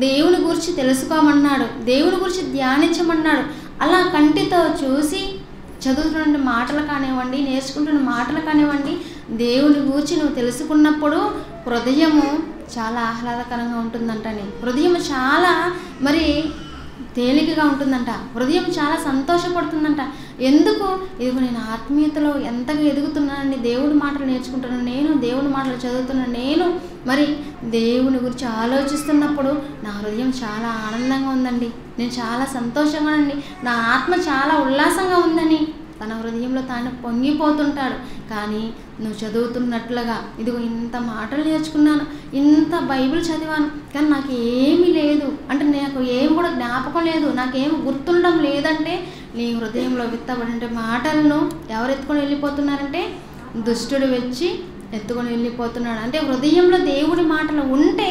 దేవుని గురించి తెలుసుకోమన్నాడు, దేవుని గురించి ధ్యానించమన్నాడు. అలా కంటితో చూసి చదువుతున్న మాటలు కానివ్వండి, నేర్చుకుంటున్న మాటలు కానివ్వండి, దేవుని గురించి నువ్వు తెలుసుకున్నప్పుడు హృదయము చాలా ఆహ్లాదకరంగా ఉంటుందంటని, హృదయం చాలా తేలికగా ఉంటుందంట, హృదయం చాలా సంతోషపడుతుందంట. ఎందుకు? ఇదిగో నేను ఆత్మీయతలో ఎంతగా ఎదుగుతున్నానండి, దేవుడి మాటలు నేర్చుకుంటున్నాను, నేను దేవుడి మాటలు చదువుతున్నాను, నేను దేవుని గురించి ఆలోచిస్తున్నప్పుడు నా హృదయం చాలా ఆనందంగా ఉందండి, నేను చాలా సంతోషంగా ఉందండి, నా ఆత్మ చాలా ఉల్లాసంగా ఉందని తన హృదయంలో తాను పొంగిపోతుంటాడు. కానీ నువ్వు చదువుతున్నట్లుగా ఇదిగో ఇంత మాటలు నేర్చుకున్నాను, ఇంత బైబిల్ చదివాను, కానీ నాకు ఏమీ లేదు అంటే నాకు ఏమి కూడా జ్ఞాపకం లేదు, నాకేమి గుర్తుండడం లేదంటే నీ హృదయంలో విత్తబడిన మాటలను ఎవరు ఎత్తుకొని వెళ్ళిపోతున్నారంటే దుష్టుడు వచ్చి ఎత్తుకొని వెళ్ళిపోతున్నాడు. అంటే హృదయంలో దేవుడి మాటలు ఉంటే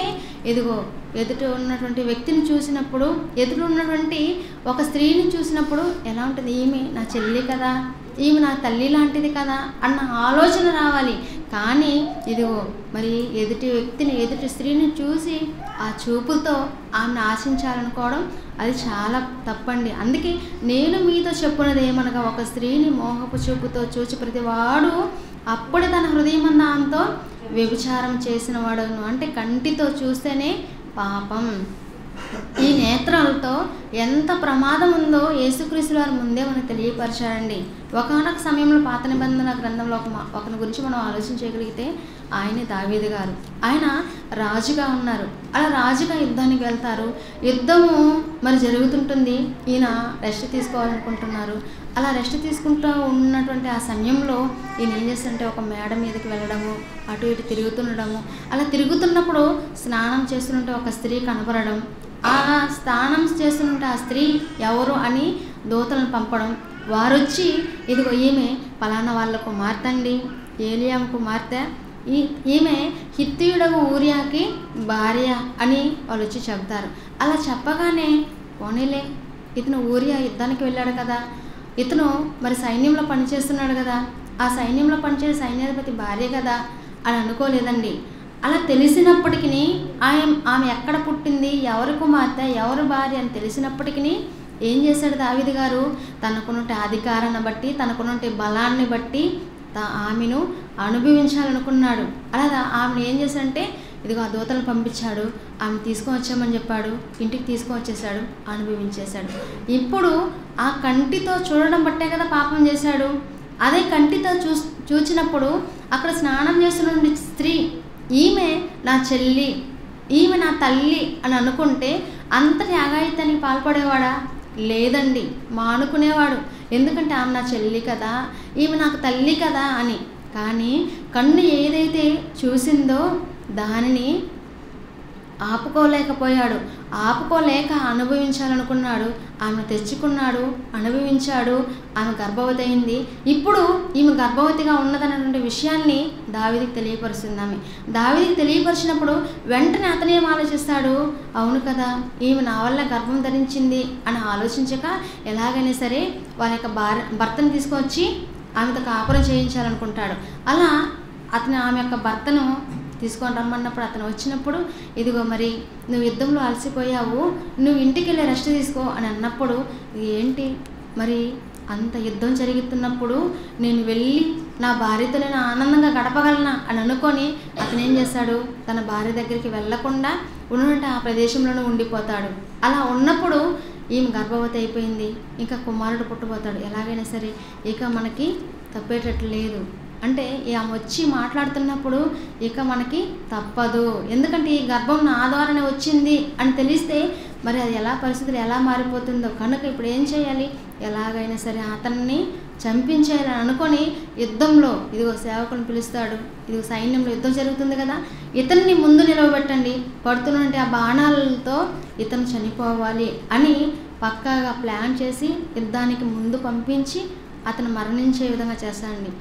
ఇదిగో ఎదుట ఉన్నటువంటి వ్యక్తిని చూసినప్పుడు, ఎదుట ఉన్నటువంటి ఒక స్త్రీని చూసినప్పుడు ఎలా ఉంటుంది? ఈమె నా చెల్లి కదా, ఈమె నా తల్లి లాంటిది కదా అన్న ఆలోచన రావాలి. కానీ ఇదిగో ఎదుటి వ్యక్తిని, ఎదుటి స్త్రీని చూసి ఆ చూపుతో ఆమెను ఆశించాలనుకోవడం అది చాలా తప్పండి. అందుకే నేను మీతో చెప్పున్నది ఏమనగా ఒక స్త్రీని మోహపు చూపుతో చూచి ప్రతివాడు అప్పుడే తన హృదయమందు ఆమెతో వ్యభిచారం చేసిన వాడును. అంటే కంటితో చూస్తేనే పాపం. ఈ నేత్రాలతో ఎంత ప్రమాదం ఉందో యేసుక్రీస్తు వారు ముందే మనకు తెలియపరిచారండి. ఒకానొక సమయంలో పాత నిబంధన గ్రంథంలో ఒకరి గురించి మనం ఆలోచన చేయగలిగితే ఆయనే దావీదు గారు. ఆయన రాజుగా ఉన్నారు. అలా రాజుగా యుద్ధానికి వెళ్తారు. యుద్ధము జరుగుతుంటుంది. ఈయన రెస్ట్ తీసుకోవాలనుకుంటున్నారు. అలా రెస్ట్ తీసుకుంటూ ఉన్నటువంటి ఆ సమయంలో ఈయన ఏం చేస్తుంటే ఒక మేడ మీదకి వెళ్ళడము, అటు ఇటు తిరుగుతుండడము, అలా తిరుగుతున్నప్పుడు స్నానం చేస్తుంటే ఒక స్త్రీ కనపడడం, ఆ స్నానం చేస్తుంటే ఆ స్త్రీ ఎవరు అని దూతలను పంపడం, వారు వచ్చి ఇదిగో ఈమె పలానా వాళ్ళ కుమార్తె అండి, ఏలియాము కుమార్తె, ఈమె హిత్తీయుడగు ఊరియాకి భార్య అని వాళ్ళు వచ్చి చెప్తారు. అలా చెప్పగానే పోనీలే, ఇతను ఊరియా యుద్ధానికి వెళ్ళాడు కదా, ఇతను మరి సైన్యంలో పనిచేస్తున్నాడు కదా, ఆ సైన్యంలో పనిచేసే సైన్యాధిపతి భార్య కదా అని అనుకోలేదండి. అలా తెలిసినప్పటికీ ఆమె ఎక్కడ పుట్టింది, ఎవరి కుమార్తె, ఎవరి భార్య అని తెలిసినప్పటికీ ఏం చేశాడు దావీదు గారు, తనకున్నటి అధికారాన్ని బట్టి, తనకున్నటి బలాన్ని బట్టి ఆమెను అనుభవించాలనుకున్నాడు. అలా ఆమెను ఏం చేశాడంటే ఇదిగో ఆ దూతలను పంపించాడు, ఆమె తీసుకొని వచ్చామని చెప్పాడు, ఇంటికి తీసుకొని వచ్చేసాడు, అనుభవించేశాడు. ఇప్పుడు ఆ కంటితో చూడడం బట్టే కదా పాపం చేశాడు. అదే కంటితో చూచినప్పుడు అక్కడ స్నానం చేస్తున్న స్త్రీ ఈమె నా చెల్లి, ఈమె నా తల్లి అని అనుకుంటే అంతటి అఘాయిత్యానికి పాల్పడేవాడా? లేదండి, మానుకునేవాడు. ఎందుకంటే ఆమె నా చెల్లి కదా, ఈమె నాకు తల్లి కదా అని. కానీ కన్ను ఏదైతే చూసిందో దానిని ఆపుకోలేకపోయాడు. ఆపుకోలేక అనుభవించాలనుకున్నాడు. ఆమె తెచ్చుకున్నాడు, అనుభవించాడు. ఆమె గర్భవతి అయింది. ఇప్పుడు ఈమె గర్భవతిగా ఉన్నదన్నటువంటి విషయాన్ని దావీదుకి తెలియపరుస్తుంది. ఆమె దావీదుకి తెలియపరిచినప్పుడు వెంటనే అతనే ఆలోచిస్తాడు, అవును కదా, ఈమె నా వల్ల గర్భం ధరించింది అని ఆలోచించక ఎలాగైనా సరే వారి యొక్క భర్తను తీసుకొచ్చి ఆమెతో కాపురం చేయించాలనుకుంటాడు. అలా అతను ఆమె యొక్క భర్తను తీసుకొని రమ్మన్నప్పుడు అతను వచ్చినప్పుడు ఇదిగో మరి నువ్వు యుద్ధంలో అలసిపోయావు, నువ్వు ఇంటికి వెళ్ళి రెస్ట్ తీసుకో అని అన్నప్పుడు ఏంటి మరి అంత యుద్ధం జరుగుతున్నప్పుడు నేను వెళ్ళి నా భార్యతో నేను ఆనందంగా గడపగలనా అని అనుకొని అతను ఏం చేస్తాడు, తన భార్య దగ్గరికి వెళ్ళకుండా ఉన్నట్టు ఆ ప్రదేశంలోనే ఉండిపోతాడు. అలా ఉన్నప్పుడు ఈమె గర్భవతి అయిపోయింది, ఇంకా కుమారుడు పుట్టబోతాడు. ఎలాగైనా సరే ఇక మనకి తప్పేటట్లు లేదు అంటే ఆమె వచ్చి మాట్లాడుతున్నప్పుడు ఇక మనకి తప్పదు, ఎందుకంటే ఈ గర్భం నా ద్వారానే వచ్చింది అని తెలిస్తే మరి అది ఎలా పరిస్థితులు ఎలా మారిపోతుందో కనుక ఇప్పుడు ఏం చేయాలి, ఎలాగైనా సరే అతన్ని చంపించేయాలని అనుకొని యుద్ధంలో ఇదిగో సేవకుని పిలుస్తాడు. ఇదిగో సైన్యంలో యుద్ధం జరుగుతుంది కదా, ఇతన్ని ముందు నిలవబెట్టండి, పడుతున్నటువంటి ఆ బాణాలతో ఇతను చనిపోవాలి అని పక్కాగా ప్లాన్ చేసి యుద్ధానికి ముందు పంపించి అతను మరణించే విధంగా చేస్తాడండి.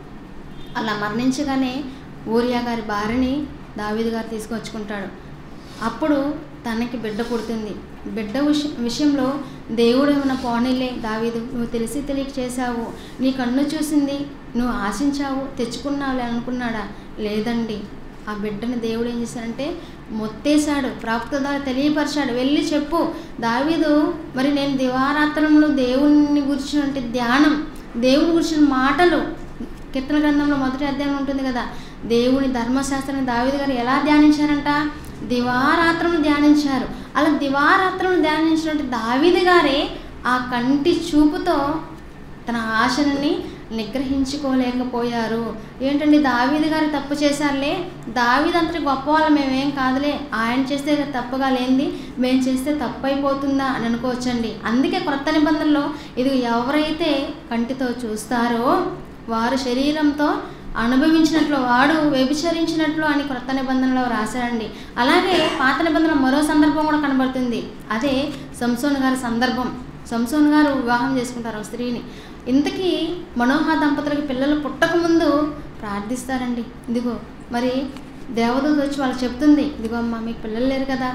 అలా మరణించగానే ఊరియా గారి భార్యని దావీదు గారు తీసుకొచ్చుకుంటాడు. అప్పుడు తనకి బిడ్డ పుడుతుంది. బిడ్డ విషయంలో దేవుడు ఏమైనా పోనీలే దావీదు, నువ్వు తెలిసి తెలియక చేశావు, నీ కన్ను చూసింది, నువ్వు ఆశించావు, తెచ్చుకున్నావులే అనుకున్నాడా? లేదండి, ఆ బిడ్డని దేవుడు ఏం చేశాడంటే మొత్తేశాడు, ప్రవక్త ద్వారా తెలియపరిచాడు, వెళ్ళి చెప్పు దావీదు, మరి నేను దివారాత్రములు దేవుని గురించినటువంటి ధ్యానం, దేవుని గురించిన మాటలు, కీర్తన గ్రంథంలో 1వ అధ్యాయం ఉంటుంది కదా, దేవుని ధర్మశాస్త్రాన్ని దావీదు గారు ఎలా ధ్యానించారంట, దివారాత్రములు ధ్యానించారు. అలా దివారాత్రములు ధ్యానించినట్టు దావీదు గారే ఆ కంటి చూపుతో తన ఆశని నిగ్రహించుకోలేకపోయారు. ఏంటండి దావీదు గారు తప్పు చేశారులే, దావీదు అంతటి గొప్ప వాళ్ళు మేమేం కాదులే, ఆయన చేస్తే తప్పుగా లేనిది మేము చేస్తే తప్పు అయిపోతుందా అని అనుకోవచ్చండి. అందుకే క్రొత్త నిబంధనలో ఇది ఎవరైతే కంటితో చూస్తారో వారు శరీరంతో అనుభవించినట్లు, వాడు వ్యభిచరించినట్లు అని క్రొత్త నిబంధనలో రాశారండి. అలాగే పాత నిబంధనలో మరో సందర్భం కూడా కనబడుతుంది, అదే సంసోను గారి సందర్భం. సంసోను గారు వివాహం చేసుకుంటారు ఒక స్త్రీని. ఇంతకీ మనోహ దంపతులకు పిల్లలు పుట్టకముందు ప్రార్థిస్తారండి. ఇదిగో మరి దేవదూత వచ్చి వాళ్ళు చెప్తుంది, ఇదిగో అమ్మ మీకు పిల్లలు లేరు కదా,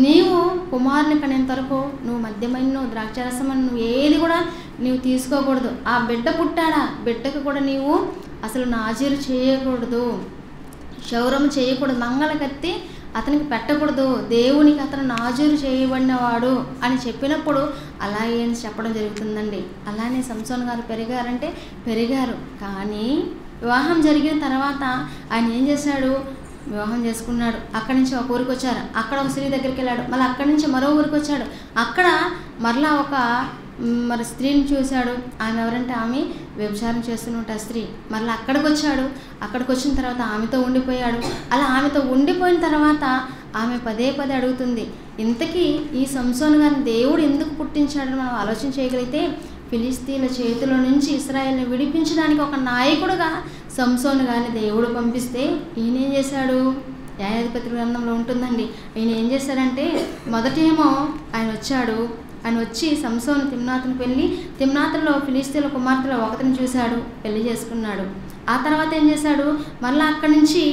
నీవు కుమారుని కనేంత వరకు నువ్వు మద్యమైన ద్రాక్షారసమని నువ్వు ఏది కూడా నీవు తీసుకోకూడదు. ఆ బిడ్డ పుట్టాడా, బిడ్డకు కూడా నీవు అసలు నాజీరు చేయకూడదు, క్షౌరం చేయకూడదు, మంగళ కత్తి అతనికి పెట్టకూడదు, దేవునికి అతను నాజీరు చేయబడినవాడు అని చెప్పినప్పుడు అలాగే అని చెప్పడం జరుగుతుందండి. అలానే సంసోను గారు పెరిగారంటే పెరిగారు, కానీ వివాహం జరిగిన తర్వాత ఆయన ఏం చేశాడు, వివాహం చేసుకున్నాడు. అక్కడి నుంచి ఒక ఊరికి వచ్చారు, అక్కడ ఒక స్త్రీ దగ్గరికి వెళ్ళాడు, మళ్ళీ అక్కడి నుంచి మరో ఊరికి వచ్చాడు, అక్కడ మరలా ఒక మరి స్త్రీని చూశాడు. ఆమె ఎవరంటే ఆమె వ్యభిచారం చేస్తున్న స్త్రీ. మరలా అక్కడికి వచ్చాడు, అక్కడికి వచ్చిన తర్వాత ఆమెతో ఉండిపోయాడు. అలా ఆమెతో ఉండిపోయిన తర్వాత ఆమె పదే పదే అడుగుతుంది, ఇంతకీ ఈ సంసోను గారిని దేవుడు ఎందుకు పుట్టించాడని మనం ఆలోచన చేయగలిగితే, ఫిలిస్తీన్ల చేతిలో నుంచి ఇశ్రాయేల్ని విడిపించడానికి ఒక నాయకుడుగా సంసోను గారిని దేవుడు పంపిస్తే ఈయన ఏం చేశాడు, న్యాయాధిపతి గ్రంథంలో ఉంటుందండి. ఈయన ఏం చేశారంటే మొదటేమో ఆయన వచ్చాడు, అని వచ్చి సంసోను తిమ్నాతునికి వెళ్ళి తిమ్నాతులో ఫిలిష్తీయుల కుమార్తెలో ఒకరిని చూశాడు, పెళ్లి చేసుకున్నాడు. ఆ తర్వాత ఏం చేశాడు, మళ్ళీ అక్కడి నుంచి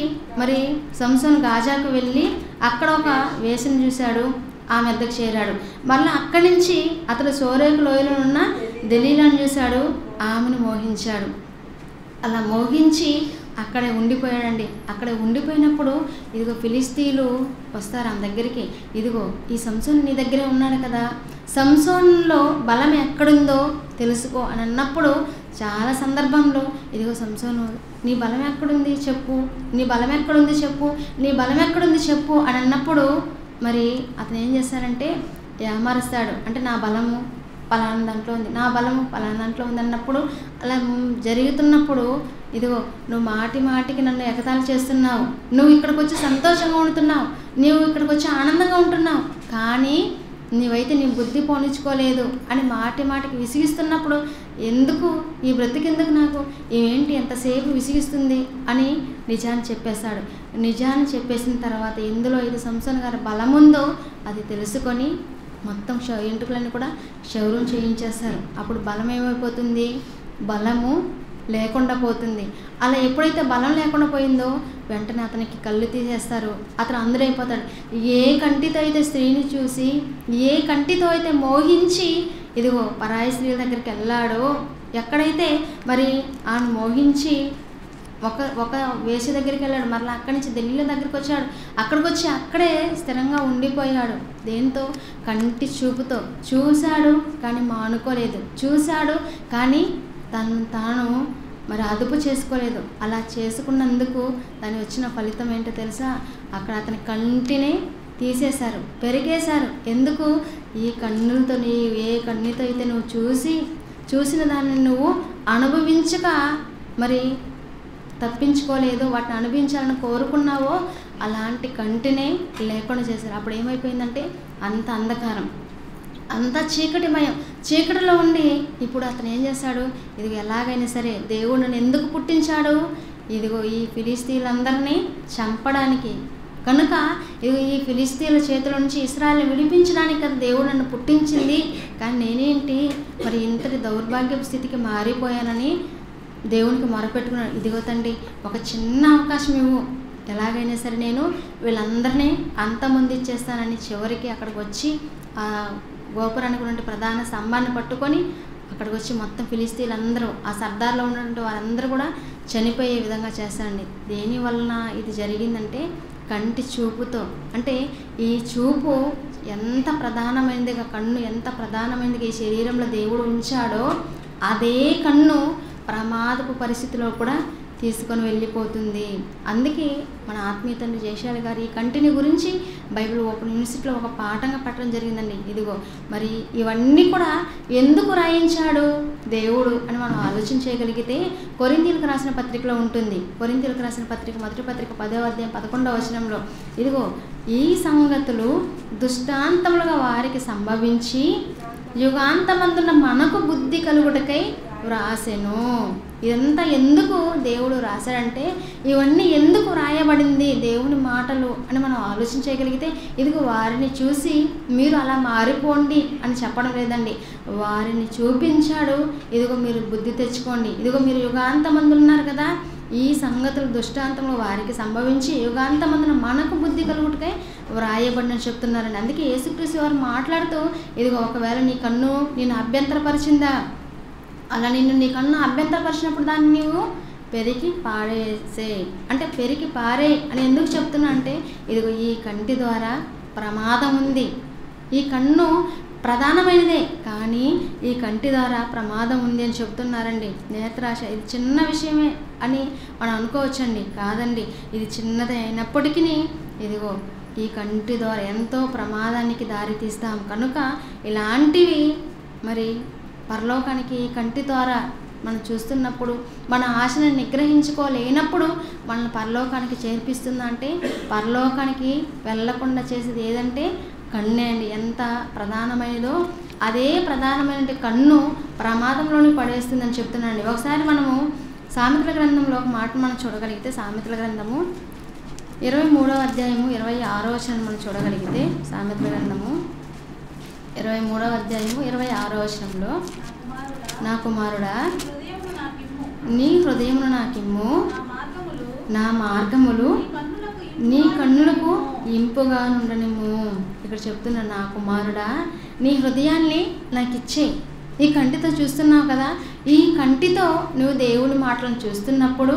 మరి సంసోను గాజాకు వెళ్ళి అక్కడ ఒక వేసిని చూశాడు, ఆమె వద్దకు చేరాడు. మళ్ళీ అక్కడి నుంచి అతడు సోరేకు లోయలో ఉన్న దెలీలాను చూశాడు, ఆమెను మోహించాడు. అలా మోహించి అక్కడే ఉండిపోయాడండి. అక్కడే ఉండిపోయినప్పుడు ఇదిగో ఫిలిష్తీయులు వస్తారు ఆమె దగ్గరికి. ఇదిగో ఈ సంసోను నీ దగ్గరే ఉన్నాడు కదా, సంసోన్లో బలం ఎక్కడుందో తెలుసుకో అని అన్నప్పుడు చాలా సందర్భంలో ఇదిగో సంసోను నీ బలం ఎక్కడుంది చెప్పు, నీ బలం ఎక్కడుంది చెప్పు, నీ బలం ఎక్కడుంది చెప్పు అని అన్నప్పుడు మరి అతను ఏం చేస్తాడంటే ఏమారుస్తాడు. అంటే నా బలము పలానా దాంట్లో ఉంది, నా బలము పలానా దాంట్లో ఉంది అన్నప్పుడు అలా జరుగుతున్నప్పుడు ఇదిగో నువ్వు మాటి మాటికి నన్ను ఎగతాళి చేస్తున్నావు, నువ్వు ఇక్కడికి వచ్చి సంతోషంగా ఉంటున్నావు, నువ్వు ఇక్కడికి వచ్చి ఆనందంగా ఉంటున్నావు, కానీ నీవైతే నీ బుద్ధి పోనించుకోలేదు అని మాటి మాటికి విసిగిస్తున్నప్పుడు ఎందుకు ఈ బ్రతికెందుకు నాకు, ఇవేంటి ఎంతసేపు విసిగిస్తుంది అని నిజాన్ని చెప్పేశాడు. నిజాన్ని చెప్పేసిన తర్వాత ఎందులో ఇది సంసోను గారి బలం ఉందో అది తెలుసుకొని మొత్తం ఎంటుకలన్నీ కూడా క్షౌరం చేయించేస్తారు. అప్పుడు బలం ఏమైపోతుంది, బలము లేకుండా పోతుంది. అలా ఎప్పుడైతే బలం లేకుండా పోయిందో వెంటనే అతనికి కళ్ళు తీసేస్తారు, అతను అందరూ అయిపోతాడు. ఏ కంటితో అయితే స్త్రీని చూసి, ఏ కంటితో అయితే మోహించి ఇదిగో పరాయి స్త్రీల దగ్గరికి వెళ్ళాడో, ఎక్కడైతే మరి ఆయన మోహించి ఒక వేసి దగ్గరికి వెళ్ళాడు, మరలా అక్కడి నుంచి ఢిల్లీ దగ్గరికి వచ్చాడు, అక్కడికి వచ్చి అక్కడే స్థిరంగా ఉండిపోయాడు. దేంతో, కంటి చూపుతో చూశాడు కానీ మానుకోలేదు, చూశాడు కానీ తాను మరి అదుపు చేసుకోలేదు. అలా చేసుకున్నందుకు దాని వచ్చిన ఫలితం ఏంటో తెలుసా, అక్కడ అతని కంటిని తీసేశారు, పెరిగేశారు. ఎందుకు, ఈ కన్నులతో ఏ కన్నుతో అయితే నువ్వు చూసిన దాన్ని నువ్వు అనుభవించక మరి తప్పించుకోలేదు, వాటిని అనుభవించాలని కోరుకున్నావో అలాంటి కంటినే లేకుండా చేశారు. అప్పుడు ఏమైపోయిందంటే అంత అంధకారం, అంత చీకటిమయం, చీకటిలో ఉండి ఇప్పుడు అతను ఏం చేశాడు, ఇదిగో ఎలాగైనా సరే దేవుడు నన్ను ఎందుకు పుట్టించాడు, ఇదిగో ఈ ఫిలిష్తీయులందరినీ చంపడానికి, కనుక ఇదిగో ఈ ఫిలిష్తీయుల చేతుల నుంచి ఇశ్రాయేలుని విడిపించడానికి కదా దేవుడు నన్ను పుట్టించింది, కానీ నేనేంటి మరి ఇంతటి దౌర్భాగ్యపు స్థితికి మారిపోయానని దేవునికి మొరపెట్టుకున్నాడు. ఇదిగో తండ్రి ఒక చిన్న అవకాశం ఇవ్వు, ఎలాగైనా సరే నేను వీళ్ళందరినీ అంతమొందిచ్చేస్తానని చివరికి అక్కడికి వచ్చి ఆ గోపురానికి ఉన్నటువంటి ప్రధాన స్తంభాన్ని పట్టుకొని అక్కడికి వచ్చి మొత్తం ఫిలిష్తీయులందరూ ఆ సర్దార్లో ఉన్నటువంటి వారందరూ కూడా చనిపోయే విధంగా చేస్తాడండి. దేని వలన ఇది జరిగిందంటే కంటి చూపుతో. అంటే ఈ చూపు ఎంత ప్రధానమైనదిగా, కన్ను ఎంత ప్రధానమైనదిగా ఈ శరీరంలో దేవుడు ఉంచాడో అదే కన్ను ప్రమాదపు పరిస్థితిలో కూడా తీసుకొని వెళ్ళిపోతుంది. అందుకే మన ఆత్మీయ తండ్రి జయశాలి గారు ఈ కంటిని గురించి బైబిల్ ఓపెన్ యూనివర్సిటీలో ఒక పాఠంగా పెట్టడం జరిగిందండి. ఇదిగో మరి ఇవన్నీ కూడా ఎందుకు రాయించాడు దేవుడు అని మనం ఆలోచన చేయగలిగితే కొరింథీయులకు రాసిన పత్రికలో ఉంటుంది. కొరింథీయులకు రాసిన పత్రిక మొదటి పత్రిక 10వ అధ్యాయం 11వ వచనంలో ఇదిగో ఈ సంగతులు దుష్టాంతములుగా వారికి సంభవించి యుగాంతమందున్న మనకు బుద్ధి కలుగుటకై వ్రాసెను. ఇదంతా ఎందుకు దేవుడు రాశాడంటే ఇవన్నీ ఎందుకు రాయబడింది దేవుని మాటలు అని మనం ఆలోచించగలిగితే ఇదిగో వారిని చూసి మీరు అలా మారిపోండి అని చెప్పడం లేదండి, వారిని చూపించాడు. ఇదిగో మీరు బుద్ధి తెచ్చుకోండి, ఇదిగో మీరు యుగాంతమందు ఉన్నారు కదా, ఈ సంగతులు దుష్టాంతంలో వారికి సంభవించి యుగాంతమందున మనకు బుద్ధి కలుగుటకై వ్రాయబడినని చెప్తున్నారండి. అందుకే యేసుక్రీస్తు వారు మాట్లాడుతూ ఇదిగో ఒకవేళ నీ కన్ను నేను అభ్యంతరపరిచిందా, అలా నీ కన్ను అభ్యంతరపరిచినప్పుడు దాన్ని నీవు పెరికి పారేసే, అంటే పెరికి పారే అని ఎందుకు చెప్తున్నా అంటే ఇదిగో ఈ కంటి ద్వారా ప్రమాదం ఉంది. ఈ కన్ను ప్రధానమైనదే కానీ ఈ కంటి ద్వారా ప్రమాదం ఉంది అని చెప్తున్నారండి. నేత్రాశ ఇది చిన్న విషయమే అని మనం అనుకోవచ్చండి, కాదండి, ఇది చిన్నదే అయినప్పటికీ ఇదిగో ఈ కంటి ద్వారా ఎంతో ప్రమాదానికి దారి తీస్తాం. కనుక ఇలాంటివి మరి పరలోకానికి కంటి ద్వారా మనం చూస్తున్నప్పుడు మన ఆశను నిగ్రహించుకోలేనప్పుడు మనల్ని పరలోకానికి చేర్పిస్తుందా అంటే పరలోకానికి వెళ్ళకుండా చేసేది ఏదంటే కన్నే అండి. ఎంత ప్రధానమైనదో అదే ప్రధానమైన కన్ను ప్రమాదంలోనే పడేస్తుందని చెప్తున్నానండి. ఒకసారి మనము సామెతల గ్రంథంలో ఒక మాట మనం చూడగలిగితే సామెతల గ్రంథము 23వ అధ్యాయము 26వ వచనం మనం చూడగలిగితే సామెతల గ్రంథము 23వ అధ్యాయము 26వ వచనంలో, నా కుమారుడా నీ హృదయమును నాకిమ్ము, నా మార్గములు నీ కన్నులకు ఇంపుగా నుండనిమ్ము. ఇక్కడ చెప్తున్నా, నా కుమారుడా నీ హృదయాన్ని నాకు ఇచ్చే. ఈ కంటితో చూస్తున్నావు కదా, ఈ కంటితో నువ్వు దేవుని మాటలను చూస్తున్నప్పుడు,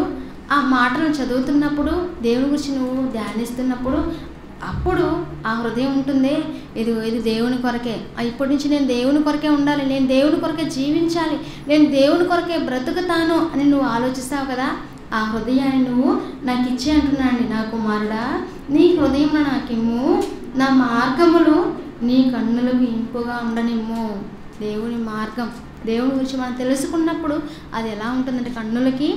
ఆ మాటలను చదువుతున్నప్పుడు, దేవుని గురించి నువ్వు ధ్యానిస్తున్నప్పుడు, అప్పుడు ఆ హృదయం ఉంటుంది, ఇది దేవుని కొరకే, ఇప్పటి నుంచి నేను దేవుని కొరకే ఉండాలి, నేను దేవుని కొరకే జీవించాలి, నేను దేవుని కొరకే బ్రతుకుతాను అని నువ్వు ఆలోచిస్తావు కదా, ఆ హృదయాన్ని నువ్వు నాకు ఇచ్చే అంటున్నాండి. నా కుమారుడా నీ హృదయంలో నాకిమ్ము, నా మార్గములు నీ కన్నులకు ఇంపుగా ఉండనిమ్ము. దేవుని మార్గం, దేవుని గురించి మనం తెలుసుకున్నప్పుడు అది ఎలా ఉంటుందంటే కన్నులకి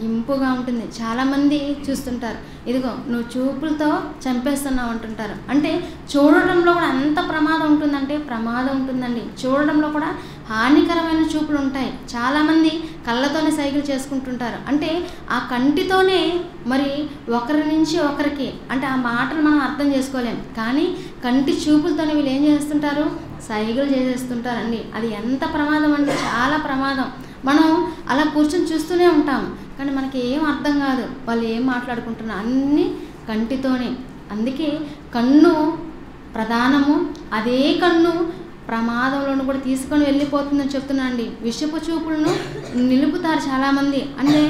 ఇంపుగా ఉంటుంది. చాలామంది చూస్తుంటారు, ఇదిగో నువ్వు చూపులతో చంపేస్తున్నావు అంటుంటారు. అంటే చూడడంలో కూడా అంత ప్రమాదం ఉంటుందంటే ప్రమాదం ఉంటుందండి. చూడడంలో కూడా హానికరమైన చూపులు ఉంటాయి. చాలామంది కళ్ళతోనే సైకిల్ చేసుకుంటుంటారు. అంటే ఆ కంటితోనే మరి ఒకరి నుంచి ఒకరికి, అంటే ఆ మాటలు మనం అర్థం చేసుకోలేం, కానీ కంటి చూపులతోనే వీళ్ళు ఏం చేస్తుంటారు, సైకిల్ చేసేస్తుంటారండి. అది ఎంత ప్రమాదం అంటే చాలా ప్రమాదం. మనం అలా కూర్చొని చూస్తూనే ఉంటాం, కానీ మనకి ఏం అర్థం కాదు వాళ్ళు ఏం మాట్లాడుకుంటున్నారు, అన్నీ కంటితోనే. అందుకే కన్ను ప్రధానము, అదే కన్ను ప్రమాదంలోనూ కూడా తీసుకొని వెళ్ళిపోతుందని చెప్తున్నా అండి. విషపు చూపులను నిలుపుతారు చాలామంది. అంటే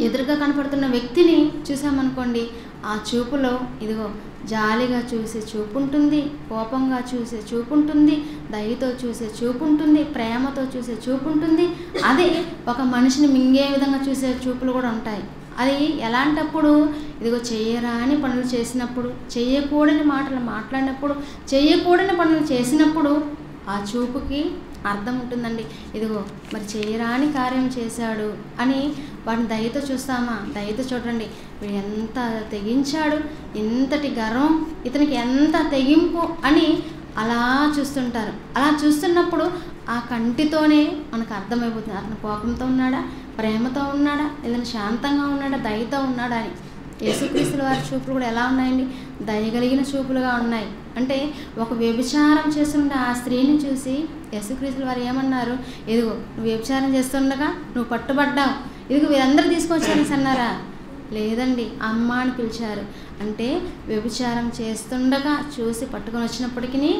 ఎదురుగా కనపడుతున్న వ్యక్తిని చూసామనుకోండి, ఆ చూపులో ఇదిగో జాలిగా చూసే చూపు ఉంటుంది, కోపంగా చూసే చూపు ఉంటుంది, దయతో చూసే చూపు ఉంటుంది, ప్రేమతో చూసే చూపు ఉంటుంది. అదే ఒక మనిషిని మింగే విధంగా చూసే చూపులు కూడా ఉంటాయి. అది ఎలాంటప్పుడు, ఇదిగో చేయరాని పనులు చేసినప్పుడు, చేయకూడని మాటలు మాట్లాడినప్పుడు, చేయకూడని పనులు చేసినప్పుడు ఆ చూపుకి అర్థం ఉంటుందండి. ఇదిగో మరి చేయరాని కార్యం చేశాడు అని వాడిని దయతో చూస్తామా, దయతో చూడండి వీడు ఎంత తెగించాడు, ఎంతటి గర్వం, ఇతనికి ఎంత తెగింపు అని అలా చూస్తుంటారు. అలా చూస్తున్నప్పుడు ఆ కంటితోనే మనకు అర్థమైపోతుంది, అతను కోపంతో ఉన్నాడా, ప్రేమతో ఉన్నాడా, ఏదైనా శాంతంగా ఉన్నాడా, దయతో ఉన్నాడా అని. యేసుక్రీస్తుల వారి చూపులు కూడా ఎలా ఉన్నాయండి, దయగలిగిన చూపులుగా ఉన్నాయి. అంటే ఒక వ్యభిచారం చేస్తుంటే ఆ స్త్రీని చూసి యేసుక్రీస్తుల వారు ఏమన్నారు, ఇదిగో నువ్వు వ్యభిచారం చేస్తుండగా నువ్వు పట్టుబడ్డావు, ఇదిగో వీరందరూ తీసుకొచ్చారని అన్నారా? లేదండి, అమ్మ అని పిలిచారు. అంటే వ్యభిచారం చేస్తుండగా చూసి పట్టుకొని వచ్చినప్పటికీ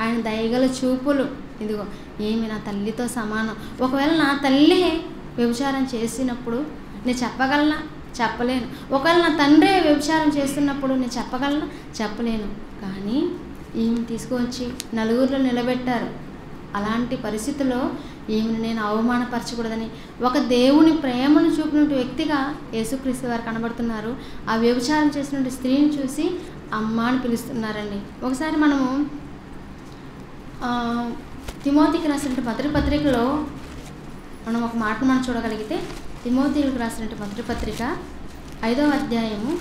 ఆయన దయగల చూపులు, ఇదిగో ఏమి నా తల్లితో సమానం. ఒకవేళ నా తల్లి వ్యభిచారం చేసినప్పుడు నేను చెప్పగలనా? చెప్పలేను. ఒకవేళ నా తండ్రి వ్యభిచారం చేస్తున్నప్పుడు నేను చెప్పగలనా? చెప్పలేను. కానీ ఈమె తీసుకువచ్చి నలుగురిలో నిలబెట్టారు. అలాంటి పరిస్థితుల్లో ఈమెను నేను అవమానపరచకూడదని ఒక దేవుని ప్రేమను చూపినటువంటి వ్యక్తిగా యేసుక్రీస్తు వారు కనబడుతున్నారు. ఆ వ్యభిచారం చేసినటువంటి స్త్రీని చూసి అమ్మ అని పిలుస్తున్నారండి. ఒకసారి మనము తిమోతికి రాసినటువంటి మొదటి పత్రికలో మనం ఒక మాట మనం చూడగలిగితే, తిమోతికి రాసినటువంటి మొదటి పత్రిక 5వ అధ్యాయము,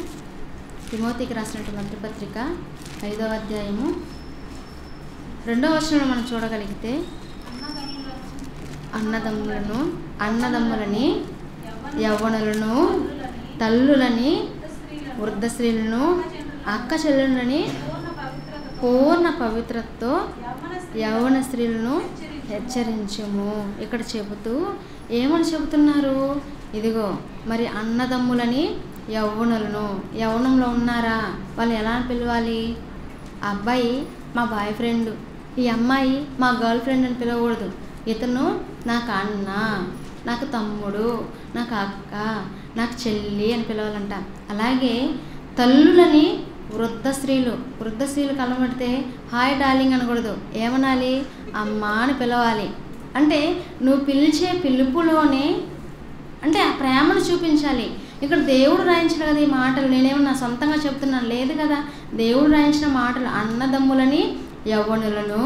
తిమోతికి రాసినటువంటి మొదటి పత్రిక 5వ అధ్యాయము 2వ వచనంలో మనం చూడగలిగితే, అన్నదమ్ములని, యవ్వనులను, తల్లులని, వృద్ధ స్త్రీలను, అక్క చెల్లెళ్ళని పూర్ణ పవిత్రతతో యవ్వన స్త్రీలను హెచ్చరించుము. ఇక్కడ చెబుతూ ఏమని చెబుతున్నారు, ఇదిగో మరి అన్నదమ్ములని, యవ్వనులను, యవ్వనంలో ఉన్నారా, వాళ్ళు ఎలా పిలవాలి? అబ్బాయి మా బాయ్ ఫ్రెండ్, ఈ అమ్మాయి మా గర్ల్ ఫ్రెండ్ అని పిలవకూడదు. ఇతను నాకు అన్న, నాకు తమ్ముడు, నాకు అక్క, నాకు చెల్లి అని పిలవాలంట. అలాగే తల్లులని, వృద్ధ స్త్రీలు కలబడితే హాయ్ డార్లింగ్ అనకూడదు, ఏమనాలి? అమ్మ అని పిలవాలి. అంటే నువ్వు పిలిచే పిలుపులోనే అంటే ఆ ప్రేమను చూపించాలి. ఇక్కడ దేవుడు రాయించిన కదా ఈ మాటలు, నేనేమన్నా సొంతంగా చెప్తున్నాను లేదు కదా. దేవుడు రాయించిన మాటలు అన్నదమ్ములని, యవ్వనులను,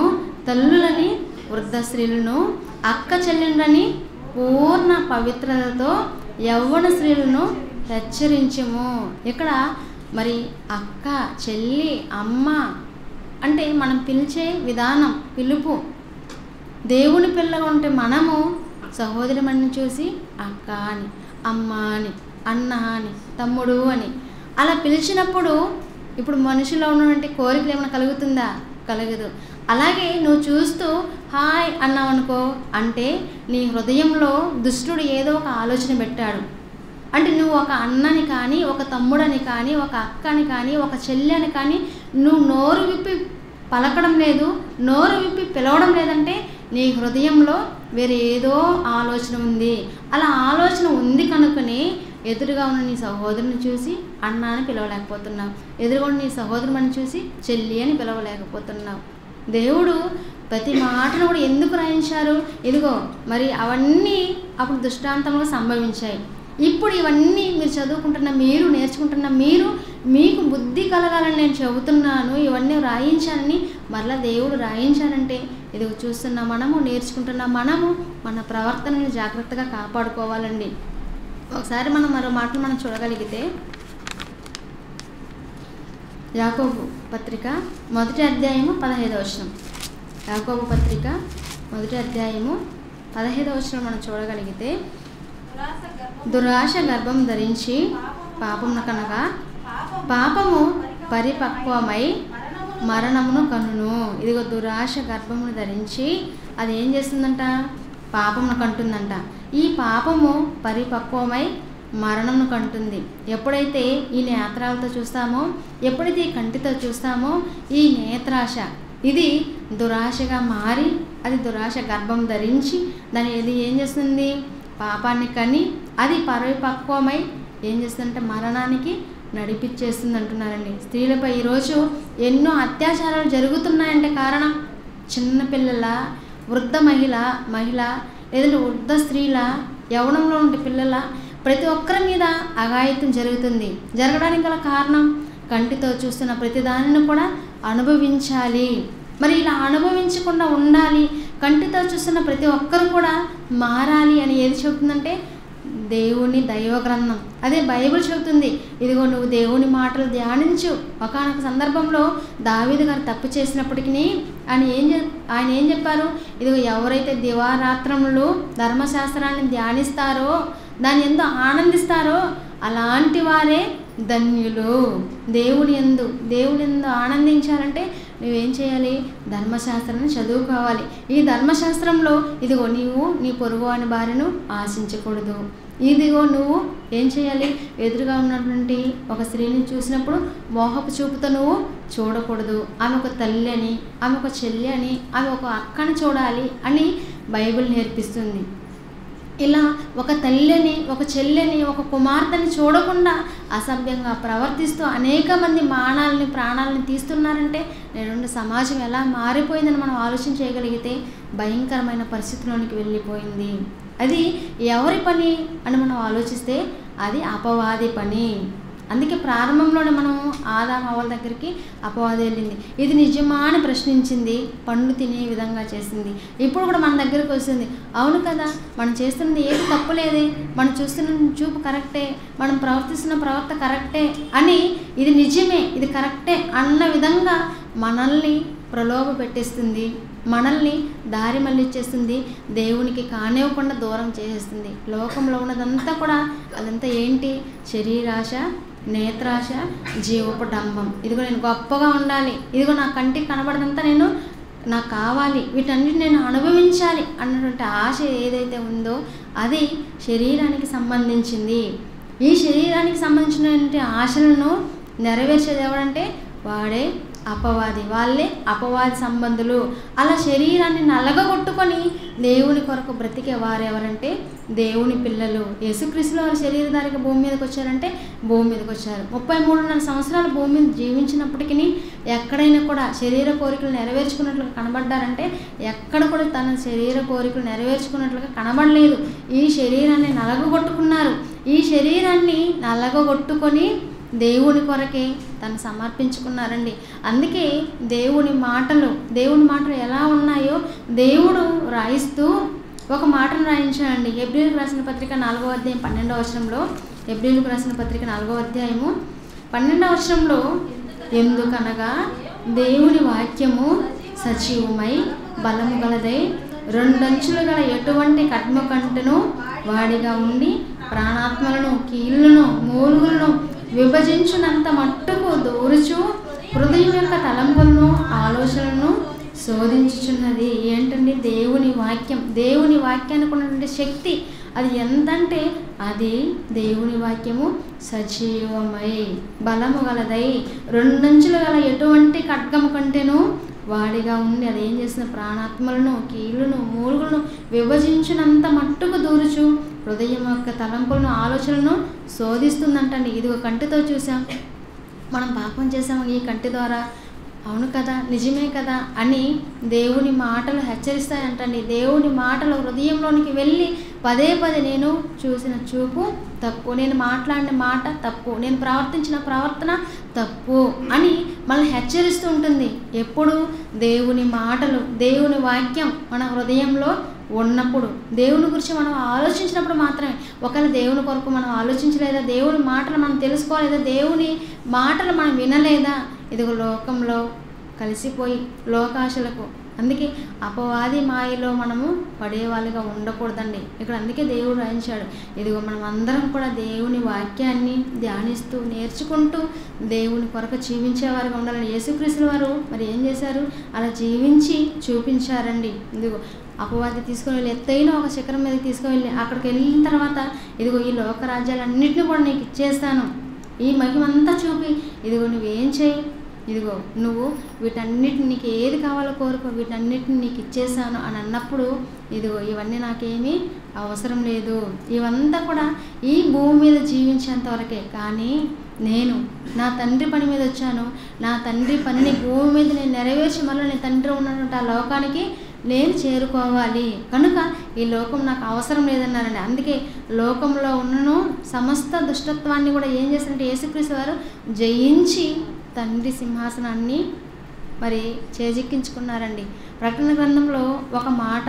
తల్లులని, వృద్ధ స్త్రీలను, అక్క చెల్లెళ్ళని పూర్ణ పవిత్రతతో యవ్వన స్త్రీలను హెచ్చరించము. ఇక్కడ మరి అక్క, చెల్లి, అమ్మ అంటే మనం పిలిచే విధానం, పిలుపు. దేవుని పిల్లగా ఉంటే మనము సహోదరి మణిని చూసి అక్క అని, అమ్మ అని, అన్న అని, తమ్ముడు అని అలా పిలిచినప్పుడు ఇప్పుడు మనిషిలో ఉన్నటువంటి కోరికలు ఏమైనా కలుగుతుందా? కలగదు. అలాగే నువ్వు చూస్తూ హాయ్ అన్నావు అనుకో, అంటే నీ హృదయంలో దుష్టుడు ఏదో ఒక ఆలోచన పెట్టాడు. అంటే నువ్వు ఒక అన్నని కానీ, ఒక తమ్ముడని కానీ, ఒక అక్కని కానీ, ఒక చెల్లి కానీ నువ్వు నోరు విప్పి పలకడం లేదు, నోరు విప్పి పిలవడం లేదంటే నీ హృదయంలో వేరే ఏదో ఆలోచన ఉంది. అలా ఆలోచన ఉంది కనుకనే ఎదురుగా ఉన్న నీ సహోదరుని చూసి అన్న అని పిలవలేకపోతున్నావు, ఎదురుగా ఉన్న నీ సహోదరుని చూసి చెల్లి అని పిలవలేకపోతున్నావు. దేవుడు ప్రతి మాటను కూడా ఎందుకు రాయించారు? ఇదిగో మరి అవన్నీ అప్పుడు దృష్టాంతంలో సంభవించాయి. ఇప్పుడు ఇవన్నీ మీరు చదువుకుంటున్న మీరు, నేర్చుకుంటున్న మీరు, మీకు బుద్ధి కలగాలని నేను చెబుతున్నాను, ఇవన్నీ రాయించాలని మరలా దేవుడు రాయించాలంటే ఇది చూస్తున్న మనము, నేర్చుకుంటున్న మనము మన ప్రవర్తనని జాగ్రత్తగా కాపాడుకోవాలండి. ఒకసారి మనం మరో మాటలు మనం చూడగలిగితే యాకోబు పత్రిక 1వ అధ్యాయము 15వ వచనం. యాకోబు పత్రిక 1వ అధ్యాయము 15వ వచనం మనం చూడగలిగితే, దురాశ గర్భం ధరించి పాపమును కనగా పాపము పరిపక్వమై మరణమును కనును. ఇదిగో దురాశ గర్భమును ధరించి అది ఏం చేస్తుందంట? పాపమును కంటుందంట. ఈ పాపము పరిపక్వమై మరణమును కంటుంది. ఎప్పుడైతే ఈ నేత్రాలతో చూస్తామో, ఎప్పుడైతే ఈ కంటితో చూస్తామో, ఈ నేత్రాశ ఇది దురాశగా మారి అది దురాశ గర్భం ధరించి దాని ఇది ఏం చేస్తుంది? పాపాన్ని కని అది పరిపక్వమై ఏం చేస్తుందంటే మరణానికి నడిపించేస్తుంది అంటున్నారండి. స్త్రీలపై ఈరోజు ఎన్నో అత్యాచారాలు జరుగుతున్నాయంటే కారణం చిన్నపిల్లల, వృద్ధ మహిళ లేదంటే వృద్ధ స్త్రీల, యవ్వనంలో ఉండే పిల్లల, ప్రతి ఒక్కరి మీద అఘాయిత్యం జరుగుతుంది. జరగడానికి గల కారణం కంటితో చూస్తున్న ప్రతి దానిని కూడా అనుభవించాలి. మరి ఇలా అనుభవించకుండా ఉండాలి, కంటితో చూస్తున్న ప్రతి ఒక్కరు కూడా మారాలి అని ఏది చెబుతుందంటే దేవుని దైవ గ్రంథం, అదే బైబిల్ చెబుతుంది. ఇదిగో నువ్వు దేవుని మాటలు ధ్యానించు. ఒకానొక సందర్భంలో దావీదు గారు తప్పు చేసినప్పటికీ ఆయన ఏం చెప్పారు? ఇదిగో ఎవరైతే దివారాత్రములు ధర్మశాస్త్రాన్ని ధ్యానిస్తారో, దాన్ని ఎంతో ఆనందిస్తారో అలాంటి వారే ధన్యులు. దేవుని ఎందు ఆనందించాలంటే నువ్వేం చేయాలి? ధర్మశాస్త్రాన్ని చదువుకోవాలి. ఈ ధర్మశాస్త్రంలో ఇదిగో నీవు నీ పొరుగు అని భార్యను ఆశించకూడదు. ఇదిగో నువ్వు ఏం చేయాలి? ఎదురుగా ఉన్నటువంటి ఒక స్త్రీని చూసినప్పుడు మోహపు చూపుతో నువ్వు చూడకూడదు. ఆమె ఒక తల్లి అని, ఆమె ఒక చెల్లి అని, ఆమె ఒక అక్కని చూడాలి అని బైబిల్ నేర్పిస్తుంది. ఇలా ఒక తల్లిని, ఒక చెల్లెని, ఒక కుమార్తెని చూడకుండా అసభ్యంగా ప్రవర్తిస్తూ అనేక మంది ప్రాణాలని తీస్తున్నారంటే నేనుండే సమాజం ఎలా మారిపోయిందని మనం ఆలోచన చేయగలిగితే భయంకరమైన పరిస్థితిలోనికి వెళ్ళిపోయింది. అది ఎవరి పని అని మనం ఆలోచిస్తే అది అపవాది పని. అందుకే ప్రారంభంలోనే మనం ఆదాము హవ్వల దగ్గరికి అపవాది వెళ్ళింది. ఇది నిజమా అని ప్రశ్నించింది, పండు తినే విధంగా చేసింది. ఇప్పుడు కూడా మన దగ్గరికి వస్తుంది. అవును కదా, మనం చేస్తున్నది ఏది తప్పులేదే, మనం చూస్తున్న చూపు కరెక్టే, మనం ప్రవర్తిస్తున్న ప్రవర్తన కరెక్టే అని, ఇది నిజమే, ఇది కరెక్టే అన్న విధంగా మనల్ని ప్రలోభ పెట్టేస్తుంది, మనల్ని దారి మళ్ళిచ్చేస్తుంది, దేవునికి కానివ్వకుండా దూరం చేసేస్తుంది. లోకంలో ఉన్నదంతా కూడా అదంతా ఏంటి? శరీరాశ, నేత్రాశ, జీవపు డంబం. ఇదిగో నేను గొప్పగా ఉండాలి, ఇదిగో నా కంటికి కనబడదంతా నాకు కావాలి, వీటన్నిటిని నేను అనుభవించాలి అన్నటువంటి ఆశ ఏదైతే ఉందో అది శరీరానికి సంబంధించింది. ఈ శరీరానికి సంబంధించినటువంటి ఆశలను నెరవేర్చేది ఎవరంటే వాడే అపవాది, వాళ్ళే అపవాది సంబంధులు. అలా శరీరాన్ని నలగగొట్టుకొని దేవుని కొరకు బ్రతికే వారెవరంటే దేవుని పిల్లలు. యేసుక్రీస్తులో వారు శరీరధారిగా భూమి మీదకి వచ్చారంటే భూమి మీదకి వచ్చారు. 33.5 సంవత్సరాలు భూమి మీద జీవించినప్పటికీ ఎక్కడైనా కూడా శరీర కోరికలు నెరవేర్చుకున్నట్లుగా కనబడ్డారంటే ఎక్కడ కూడా తన శరీర కోరికలు నెరవేర్చుకున్నట్లుగా కనబడలేదు. ఈ శరీరాన్ని నలగగొట్టుకున్నారు. ఈ శరీరాన్ని నలగగొట్టుకొని దేవుని కొరకే తను సమర్పించుకున్నారండి. అందుకే దేవుని మాటలు ఎలా ఉన్నాయో దేవుడు రాయిస్తూ ఒక మాటను రాయించాడండి. హెబ్రీయులకు రాసిన పత్రిక 4వ అధ్యాయం 12వ వచనంలో, హెబ్రీయులకు రాసిన పత్రిక 4వ అధ్యాయము 12వ వచనంలో, ఎందుకనగా దేవుని వాక్యము సజీవమై బలము గలదై రెండంచులు గల ఎటువంటి ఖడ్గము కంటెను వాడిగా ఉండి ప్రాణాత్మలను, కీళ్ళను, మూలుగులను విభజించునంత మట్టుకు దూరుచు హృదయం యొక్క తలంపులను, ఆలోచనలను శోధించుచున్నది. ఏంటండి? దేవుని వాక్యం. దేవుని వాక్యానికి ఉన్నటువంటి శక్తి అది ఎంతంటే అది దేవుని వాక్యము సజీవమై బలము గలదై రెండంచులు గల ఎటువంటి ఖడ్గము కంటేను వాడిగా ఉండి అది ఏం చేసిన ప్రాణాత్మలను కీళ్ళను మూలుగులను విభజించినంత మట్టుకు దూరుచు హృదయం యొక్క తలంపులను ఆలోచనలను శోధిస్తుందంటండి. ఇదిగో కంటితో చూసాం, మనం పాపం చేసాము ఈ కంటి ద్వారా, అవును కదా, నిజమే కదా అని దేవుని మాటలు హెచ్చరిస్తాయంటండి. దేవుని మాటలు హృదయంలోనికి వెళ్ళి పదే పదే నేను చూసిన చూపు తప్పు, నేను మాట్లాడిన మాట తప్పు, నేను ప్రవర్తించిన ప్రవర్తన తప్పు అని మనల్ని హెచ్చరిస్తూ ఉంటుంది. ఎప్పుడు? దేవుని మాటలు, దేవుని వాక్యం మన హృదయంలో ఉన్నప్పుడు, దేవుని గురించి మనం ఆలోచించినప్పుడు మాత్రమే. ఒకవేళ దేవుని కొరకు మనం ఆలోచించలేదా, దేవుని మాటలు మనం తెలుసుకోలేదా, దేవుని మాటలు మనం వినలేదా, ఇదిగో లోకంలో కలిసిపోయి లోకాశలకు, అందుకే అపవాది మాయలో మనము పడేవాళ్ళుగా ఉండకూడదండి. ఇక్కడ అందుకే దేవుడు రాయించాడు. ఇదిగో మనం అందరం కూడా దేవుని వాక్యాన్ని ధ్యానిస్తూ నేర్చుకుంటూ దేవుని కొరకు జీవించేవారుగా ఉండాలని యేసుక్రీస్తు వారు మరి ఏం చేశారు? అలా జీవించి చూపించారండి. ఇదిగో అపవాది తీసుకొని వెళ్ళి ఎత్తైన ఒక శిఖరం మీదకి తీసుకొని వెళ్ళి అక్కడికి వెళ్ళిన తర్వాత ఇదిగో ఈ లోక రాజ్యాలన్నింటినీ కూడా నీకు ఇచ్చేస్తాను, ఈ మహిమంతా చూపి ఇదిగో నువ్వేం చేయి, ఇదిగో నువ్వు వీటన్నిటిని నీకు ఏది కావాలో కోరుకో, వీటన్నిటిని నీకు ఇచ్చేసాను అని అన్నప్పుడు ఇదిగో ఇవన్నీ నాకేమీ అవసరం లేదు, ఇవంతా కూడా ఈ భూమి మీద జీవించేంత వరకే. కానీ నేను నా తండ్రి పని మీద వచ్చాను, నా తండ్రి పనిని భూమి మీద నేను నెరవేర్చి మళ్ళీ నేను తండ్రి ఉన్నటువంటి ఆ లోకానికి నేను చేరుకోవాలి, కనుక ఈ లోకం నాకు అవసరం లేదన్నారండి. అందుకే లోకంలో ఉన్నను సమస్త దుష్టత్వాన్ని కూడా ఏం చేశారంటే యేసుక్రీస్తు వారు జయించి తండ్రి సింహాసనాన్ని మరి చేజిక్కించుకున్నారండి. ప్రకటన గ్రంథంలో ఒక మాట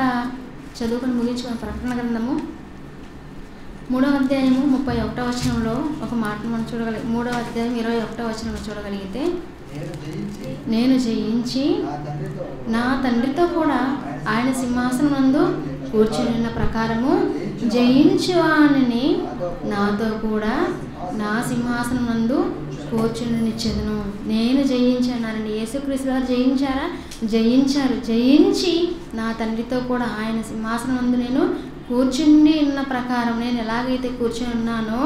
చదువుకొని ముగించుకున్న ప్రకటన గ్రంథము 3వ అధ్యాయము 31వ వచనంలో ఒక మాటను మనం చూడగలిగి 3వ అధ్యాయం 21వ వచనంలో చూడగలిగితే, నేను జయించి నా తండ్రితో కూడా ఆయన సింహాసనం నందు కూర్చుని ఉన్న ప్రకారము జయించువానిని నాతో కూడా నా సింహాసనం నందు కూర్చునిచ్చెదను. నేను జయించానండి. యేసుక్రీస్తు వారు జయించారా? జయించారు. జయించి నా తండ్రితో కూడా ఆయన సింహాసనం నందు నేను కూర్చుని ఉన్న ప్రకారం, నేను ఎలాగైతే కూర్చుని ఉన్నానో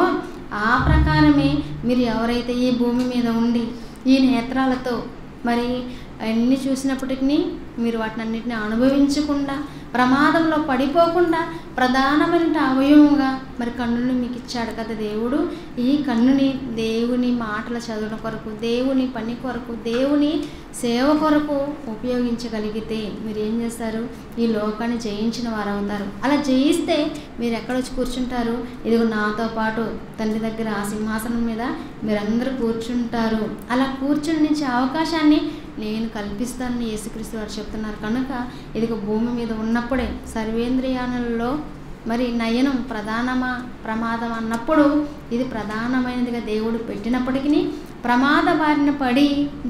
ఆ ప్రకారమే మీరు ఎవరైతే ఈ భూమి మీద ఉండి ఈ నేత్రాలతో మరి అన్నీ చూసినప్పటికీ మీరు వాటిని అన్నిటిని అనుభవించకుండా ప్రమాదంలో పడిపోకుండా ప్రధానమైన అవయవంగా మరి కన్నుని మీకు ఇచ్చాడు కదా దేవుడు. ఈ కన్నుని దేవుని మాటల చదువుల కొరకు, దేవుని పని కొరకు, దేవుని సేవ కొరకు ఉపయోగించగలిగితే మీరు ఏం చేస్తారు? ఈ లోకాన్ని జయించిన వారు అవుతారు. అలా జయిస్తే మీరు ఎక్కడొచ్చి కూర్చుంటారు? ఇదిగో నాతో పాటు తండ్రి దగ్గర ఆ సింహాసనం మీద మీరందరూ కూర్చుంటారు. అలా కూర్చుని అవకాశాన్ని నేను కల్పిస్తానని యేసుక్రీస్తు వారు చెప్తున్నారు. కనుక ఇదిగో భూమి మీద ఉన్నప్పుడే సర్వేంద్రియాలలో మరి నయనం ప్రధానమా ప్రమాదం అన్నప్పుడు ఇది ప్రధానమైనదిగా దేవుడు పెట్టినప్పటికీ ప్రమాద బారిన పడి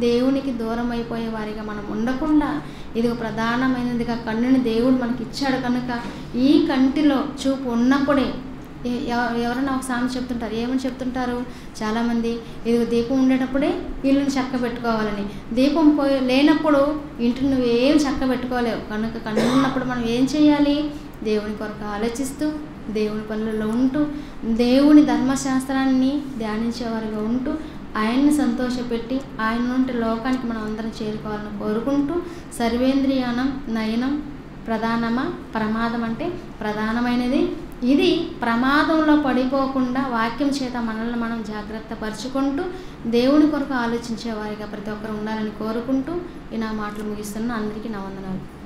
దేవునికి దూరం అయిపోయే వారిగా మనం ఉండకుండా ఇదిగో ప్రధానమైనదిగా కన్నుని దేవుడు మనకి ఇచ్చాడు. కనుక ఈ కంటిలో చూపు ఉన్నప్పుడే ఎవరైనా ఒక సామెత చెప్తుంటారు. ఏమని చెప్తుంటారు చాలామంది? ఇదిగో దీపం ఉండేటప్పుడే ఇల్లుని చక్క పెట్టుకోవాలని, దీపం లేనప్పుడు ఇంటిని నువ్వేం చక్క పెట్టుకోలేవు. కనుక కన్ను ఉన్నప్పుడు మనం ఏం చేయాలి? దేవుని కొరకు ఆలోచిస్తూ, దేవుని పనులలో ఉంటూ, దేవుని ధర్మశాస్త్రాన్ని ధ్యానించేవారుగా ఉంటూ, ఆయన్ని సంతోషపెట్టి ఆయన నుండి లోకానికి మనం అందరం చేరుకోవాలని కోరుకుంటూ, సర్వేంద్రియానం నయనం ప్రధానమా ప్రమాదం అంటే ప్రధానమైనది ఇది. ప్రమాదంలో పడిపోకుండా వాక్యం చేత మనల్ని మనం జాగ్రత్త పరుచుకుంటూ దేవుని కొరకు ఆలోచించే వారిగా ప్రతి ఒక్కరు ఉండాలని కోరుకుంటూ ఈ నా మాటలు ముగిస్తున్నా. అందరికీ నా వందనాలు.